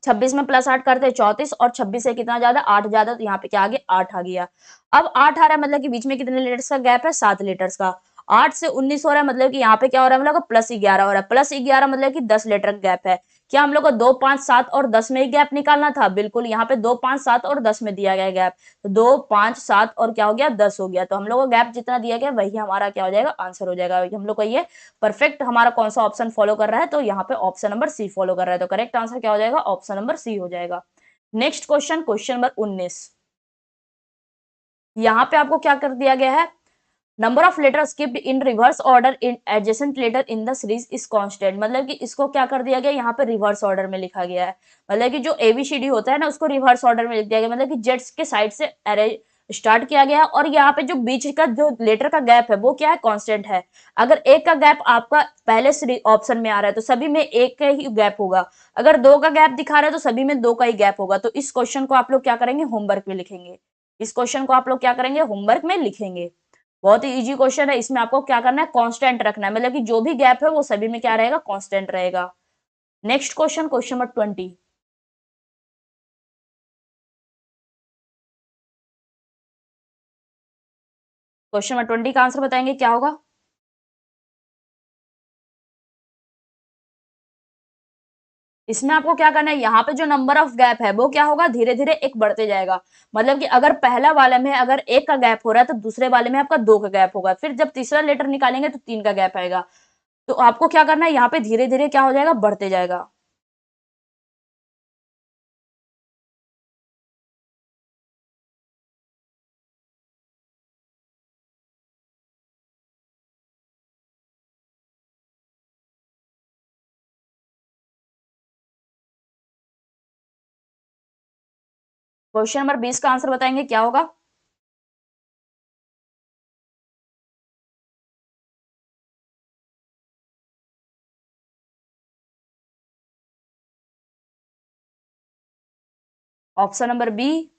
26 में +8 करते हैं 34, और 26 से कितना ज्यादा, 8 ज्यादा, तो यहाँ पे क्या आ गया, 8 आ गया। अब 8 आ रहा है, मतलब कि बीच में कितने लीटर्स का गैप है, 7 लीटर्स का। 8 से 19 हो रहा है, मतलब कि यहाँ पे क्या हो रहा है, हम लोग को +11 हो रहा है। +11 मतलब कि 10 लीटर का गैप है। क्या हम लोग को 2, 5, 7 और 10 में ही गैप निकालना था, बिल्कुल यहाँ पे 2, 5, 7 और 10 में दिया गया गैप। तो 2, 5, 7 और क्या हो गया, 10 हो गया, तो हम लोग को गैप जितना दिया गया वही हमारा क्या हो जाएगा, आंसर हो जाएगा। हम लोग को ये परफेक्ट हमारा कौन सा ऑप्शन फॉलो कर रहा है, तो यहाँ पे ऑप्शन नंबर सी फॉलो कर रहा है, तो करेक्ट आंसर क्या हो जाएगा, ऑप्शन नंबर सी हो जाएगा। Next question, question number 19। यहाँ पे आपको क्या कर दिया गया है, number of letter skipped in reverse order in adjacent letter in the series is constant, मतलब कि इसको क्या कर दिया गया, यहाँ पे रिवर्स ऑर्डर में लिखा गया है। मतलब कि जो एबीसीडी होता है ना, उसको रिवर्स ऑर्डर में लिख दिया गया, मतलब कि जेड्स के साइड से अरेंज स्टार्ट किया गया, और यहाँ पे जो बीच का जो लेटर का गैप है वो क्या है, कांस्टेंट है। अगर एक का गैप आपका पहले ऑप्शन में आ रहा है, तो सभी में एक का ही गैप होगा। अगर 2 का गैप दिखा रहा है, तो सभी में 2 का ही गैप होगा। तो इस क्वेश्चन को आप लोग क्या करेंगे, होमवर्क में लिखेंगे। इस क्वेश्चन को आप लोग क्या करेंगे, होमवर्क में लिखेंगे। बहुत ही इजी क्वेश्चन है, इसमें आपको क्या करना है, कांस्टेंट रखना है, मतलब कि जो भी गैप है वो सभी में क्या रहेगा, कांस्टेंट रहेगा। Next question, question number 20। Question number 20 का आंसर बताएंगे क्या होगा। इसमें आपको क्या करना है, यहाँ पे जो नंबर ऑफ गैप है वो क्या होगा, धीरे धीरे एक बढ़ते जाएगा। मतलब कि अगर पहला वाले में अगर 1 का गैप हो रहा है, तो दूसरे वाले में आपका 2 का गैप होगा, फिर जब तीसरा लेटर निकालेंगे तो 3 का गैप आएगा। तो आपको क्या करना है, यहाँ पे धीरे धीरे क्या हो जाएगा, बढ़ते जाएगा। क्वेश्चन नंबर 20 का आंसर बताएंगे क्या होगा। Option number B.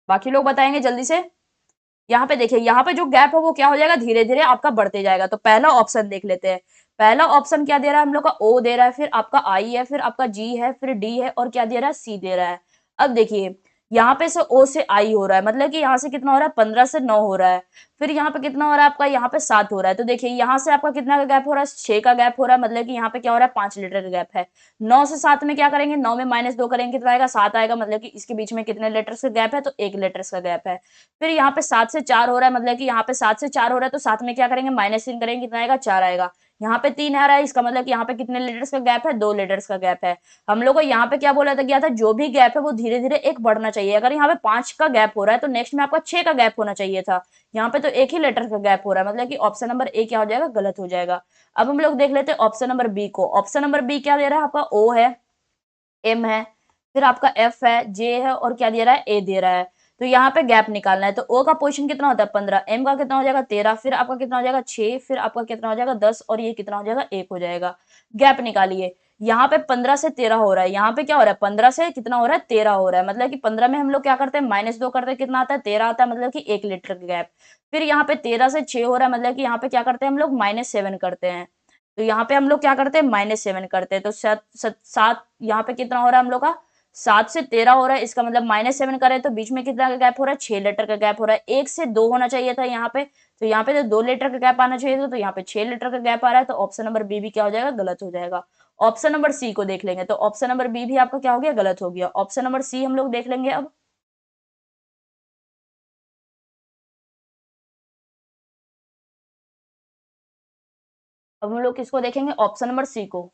बाकी लोग बताएंगे जल्दी से। यहाँ पे देखिए, यहाँ पे जो गैप है वो क्या हो जाएगा, धीरे धीरे आपका बढ़ते जाएगा। तो पहला ऑप्शन देख लेते हैं। पहला ऑप्शन क्या दे रहा है हम लोग का, ओ दे रहा है, फिर आपका आई है, फिर आपका जी है, फिर डी है, और क्या दे रहा है, सी दे रहा है। अब देखिए, यहाँ पे से ओ से आई हो रहा है, मतलब कि यहाँ से कितना हो रहा है, 15 से 9 हो रहा है। फिर यहाँ पे कितना हो रहा है आपका, यहाँ पे 7 हो रहा है। तो देखिए, यहाँ से आपका कितना का गैप हो रहा है, 6 का गैप हो रहा है, मतलब कि यहाँ पे क्या हो रहा है, 5 लीटर का गैप है। 9 से 7 में क्या करेंगे, 9 में -2 करेंगे, कितना आएगा, 7 आएगा, मतलब कि इसके बीच में कितने लीटर्स का गैप है, तो 1 लीटर्स का गैप है। फिर यहाँ पे 7 से 4 हो रहा है, मतलब कि यहाँ पे 7 से 4 हो रहा है, तो 7 में क्या करेंगे, -3 करेंगे, कितना आएगा, 4 आएगा। यहाँ पे 3 आ रहा है, इसका मतलब कि यहाँ पे कितने लीटर्स का गैप है, 2 लीटर्स का गैप है। हम लोग को यहाँ पे क्या बोला था, गया था, जो भी गैप है वो धीरे धीरे एक बढ़ना चाहिए। अगर यहाँ पे 5 का गैप हो रहा है तो नेक्स्ट में आपका 6 का गैप होना चाहिए था। यहाँ पे तो 1 ही लीटर का गैप हो रहा है, मतलब कि ऑप्शन नंबर ए क्या हो जाएगा, गलत हो जाएगा। अब हम लोग देख लेते हैं ऑप्शन नंबर बी को। ऑप्शन नंबर बी क्या दे रहा है आपका, ओ है, एम है, फिर आपका एफ है, जे है, और क्या दे रहा है, ए दे रहा है। तो यहाँ पे गैप निकालना है। तो ओ का पोजीशन कितना होता है, 15, एम का कितना हो जाएगा, 13, फिर आपका कितना हो जाएगा, 6, फिर आपका कितना हो जाएगा, 10, और ये कितना हो जाएगा, 1 हो जाएगा। गैप निकालिए। यहाँ पे 15 से 13 हो रहा है, यहाँ पे क्या हो रहा है, 15 से कितना हो रहा है, 13 हो रहा है, मतलब कि 15 में हम लोग क्या करते हैं, -2 करते हैं, कितना आता है, 13 आता है, मतलब कि 1 लीटर का गैप। फिर यहाँ पे 13 से 6 हो रहा है, मतलब कि यहाँ पे क्या करते हैं हम लोग, -7 करते हैं। तो यहाँ पे हम लोग क्या करते हैं, -7 करते हैं। तो सात यहाँ पे कितना हो रहा है हम लोग का, 7 से 13 हो रहा है, इसका मतलब -7 करें तो बीच में कितना का गैप हो रहा है, 6 लीटर का गैप हो रहा है। 1 से 2 होना चाहिए था यहाँ पे, तो यहाँ पे तो 2 लीटर का गैप आना चाहिए था, तो यहाँ पे 6 लीटर का गैप आ रहा है। तो ऑप्शन नंबर बी भी क्या हो जाएगा, गलत हो जाएगा। ऑप्शन नंबर सी को देख लेंगे। तो ऑप्शन नंबर बी भी आपका क्या हो गया, गलत हो गया। ऑप्शन नंबर सी हम लोग देख लेंगे अब हम लोग किसको देखेंगे, ऑप्शन नंबर सी को।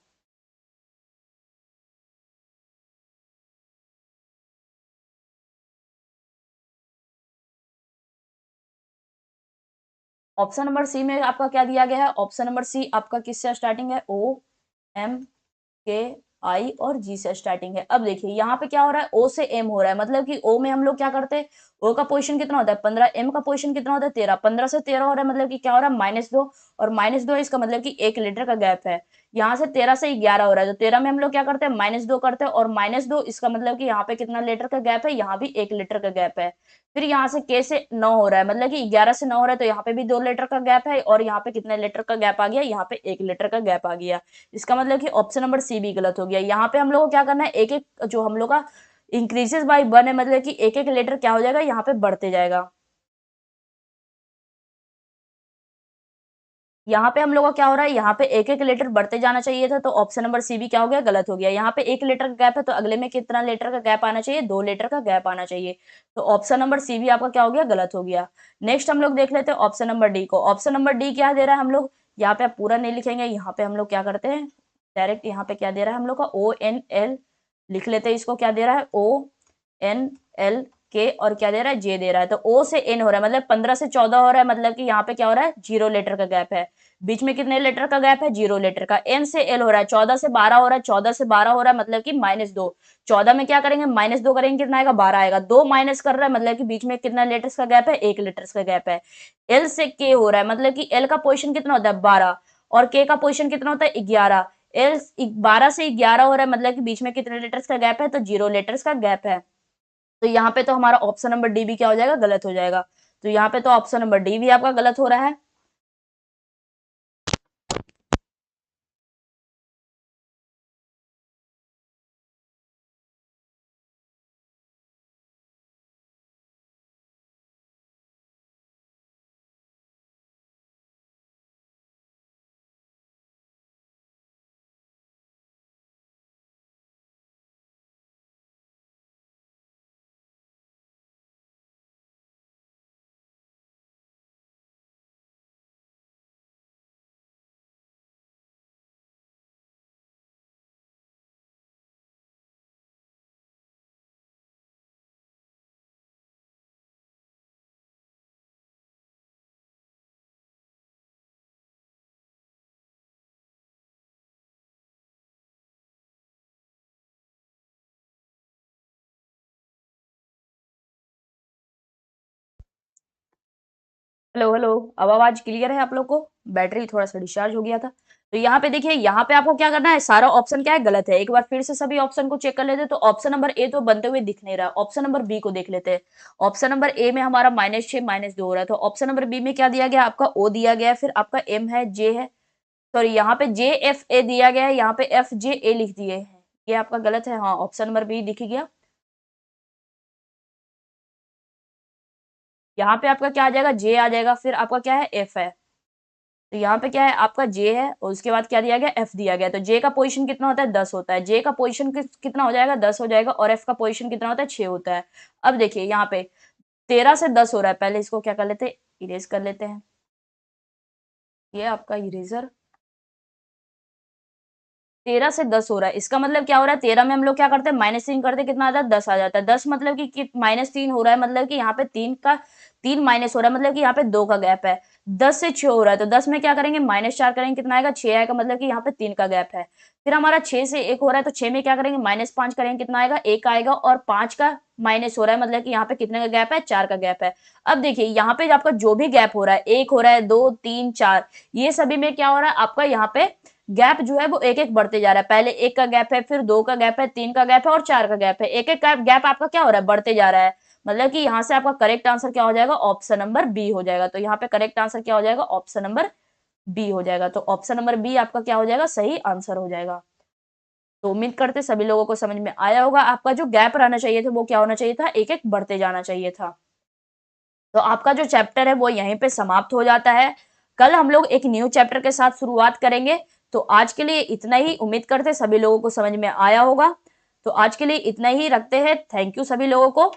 ऑप्शन नंबर सी में आपका क्या दिया गया है, ऑप्शन नंबर सी आपका किससे स्टार्टिंग है, ओ, एम, के, आई और जी से स्टार्टिंग है। अब देखिए, यहाँ पे क्या हो रहा है, ओ से एम हो रहा है, मतलब कि ओ में हम लोग क्या करते हैं, ओ का पोजीशन कितना होता है, 15, एम का पोजीशन कितना होता है, 13, 15 से 13 हो रहा है, मतलब कि क्या हो रहा है, -2, और -2 इसका मतलब कि 1 लीटर का गैप है। यहाँ से 13 से 11 हो रहा है, तो 13 में हम लोग क्या करते हैं, -2 करते हैं, और -2 इसका मतलब कि यहाँ पे कितना लीटर का गैप है, यहाँ भी 1 लीटर का गैप है। फिर यहाँ से के से 9 हो रहा है, मतलब कि 11 से 9 हो रहा है, तो यहाँ पे भी 2 लीटर का गैप है, और यहाँ पे कितने लीटर का गैप आ गया, यहाँ पे 1 लीटर का गैप आ गया। इसका मतलब कि ऑप्शन नंबर सी भी गलत हो गया। यहाँ पे हम लोग को क्या करना है, एक एक जो हम लोग का इंक्रीजेस बाय 1 है, मतलब कि एक एक लीटर क्या हो जाएगा, यहाँ पे बढ़ते जाएगा। यहाँ पे हम लोग का क्या हो रहा है, यहाँ पे एक एक लीटर बढ़ते जाना चाहिए था, तो ऑप्शन नंबर सी भी क्या हो गया, गलत हो गया। यहाँ पे 1 लीटर का गैप है, तो अगले में कितना लीटर का गैप आना चाहिए, 2 लीटर का गैप आना चाहिए। तो ऑप्शन नंबर सी भी आपका क्या हो गया, गलत हो गया। नेक्स्ट हम लोग देख लेते हैं ऑप्शन नंबर डी को। ऑप्शन नंबर डी क्या दे रहा है हम लोग, यहाँ पे आप पूरा नहीं लिखेंगे, यहाँ पे हम लोग क्या करते हैं, डायरेक्ट यहाँ पे क्या दे रहा है हम लोग का, ओ एन एल लिख लेते हैं। इसको क्या दे रहा है, ओ एन एल के, और क्या दे रहा है, जे दे रहा है। तो ओ से एन हो रहा है, मतलब 15 से 14 हो रहा है, मतलब कि यहाँ पे क्या हो रहा है, 0 लीटर का गैप है। बीच में कितने लीटर का गैप है, 0 लीटर का। एन से एल हो रहा है, 14 से 12 हो रहा है, 14 से 12 हो रहा है, मतलब कि -2। 14 में क्या करेंगे, -2 करेंगे, कितना आएगा, 12 आएगा। 2 माइनस कर रहा है, मतलब कि बीच में कितना लीटर का गैप है, 1 लीटर का गैप है। एल से के हो रहा है, मतलब कि एल का पोजिशन कितना होता है, 12, और के का पोजिशन कितना होता है, 11। एल 12 से 11 हो रहा है, मतलब कि बीच में कितने लीटर्स का गैप है, तो 0 लीटर्स का गैप है। तो यहाँ पे तो हमारा ऑप्शन नंबर डी भी क्या हो जाएगा, गलत हो जाएगा। तो यहाँ पे तो ऑप्शन नंबर डी भी आपका गलत हो रहा है। हेलो हेलो, अब आवाज क्लियर है आप लोग को, बैटरी थोड़ा सा डिस्चार्ज हो गया था। तो यहाँ पे देखिए, यहाँ पे आपको क्या करना है, सारा ऑप्शन क्या है, गलत है। एक बार फिर से सभी ऑप्शन को चेक कर लेते हैं। तो ऑप्शन नंबर ए तो बनते हुए दिख नहीं रहा। ऑप्शन नंबर बी को देख लेते हैं। ऑप्शन नंबर ए में हमारा -6 -2 हो रहा है। तो ऑप्शन नंबर बी में क्या दिया गया, आपका ओ दिया गया है, फिर आपका एम है, जे है, सॉरी यहाँ पे जे एफ ए दिया गया है, यहाँ पे एफ जे ए लिख दिए हैं, ये आपका गलत है। हाँ, ऑप्शन नंबर बी दिख गया। यहाँ पे आपका क्या आ जाएगा, जे आ जाएगा, फिर आपका क्या है, एफ है। तो यहाँ पे क्या है, आपका जे है, और उसके बाद क्या दिया गया, एफ दिया गया। तो जे का पोजीशन कितना होता है, 10 होता है। जे का पोजीशन कितना हो जाएगा, 10 हो जाएगा, और एफ का पोजीशन कितना होता है, 6 होता है। अब देखिए यहाँ पे 13 से 10 हो रहा है, पहले इसको क्या कर लेते हैं, इरेज कर लेते हैं। ये आपका इरेजर 13 से 10 हो रहा है, इसका मतलब क्या हो रहा है, 13 में हम लोग क्या करते हैं, -3 करते हैं, कितना आता है, 10 आ जाता है। 10 मतलब कि -3 हो रहा है, मतलब कि यहाँ पे 3 माइनस हो रहा है, मतलब कि यहाँ पे 2 का गैप है। 10 से 6 हो रहा है, तो 10 में क्या करेंगे, -4 करेंगे, कितना आएगा, 6 आएगा, मतलब कि यहाँ पे 3 का गैप है। फिर हमारा 6 से 1 हो रहा है, तो 6 में क्या करेंगे, -5 करेंगे, कितना आएगा, 1 आएगा, और 5 का माइनस हो रहा है, मतलब कि यहाँ पे कितने का गैप है, 4 का गैप है। अब देखिए यहाँ पे आपका जो भी गैप हो रहा है, 1 हो रहा है, 2 3 4, ये सभी में क्या हो रहा है, आपका यहाँ पे गैप जो है वो एक एक बढ़ते जा रहा है। पहले 1 का गैप है, फिर 2 का गैप है, 3 का गैप है, और 4 का गैप है। एक एक गैप आपका क्या हो रहा है, बढ़ते जा रहा है। मतलब कि यहाँ से आपका करेक्ट आंसर क्या हो जाएगा, ऑप्शन नंबर बी हो जाएगा। तो यहाँ पे करेक्ट आंसर क्या हो जाएगा, ऑप्शन नंबर बी हो जाएगा। तो ऑप्शन नंबर बी आपका क्या हो जाएगा, सही आंसर हो जाएगा। तो उम्मीद करते सभी लोगों को समझ में आया होगा। आपका जो गैप रहना चाहिए था वो क्या होना चाहिए था, एक एक बढ़ते जाना चाहिए था। तो आपका जो चैप्टर है वो यहीं पे समाप्त हो जाता है। कल हम लोग एक न्यू चैप्टर के साथ शुरुआत करेंगे। तो आज के लिए इतना ही, उम्मीद करते सभी लोगों को समझ में आया होगा। तो आज के लिए इतना ही रखते हैं। थैंक यू सभी लोगों को।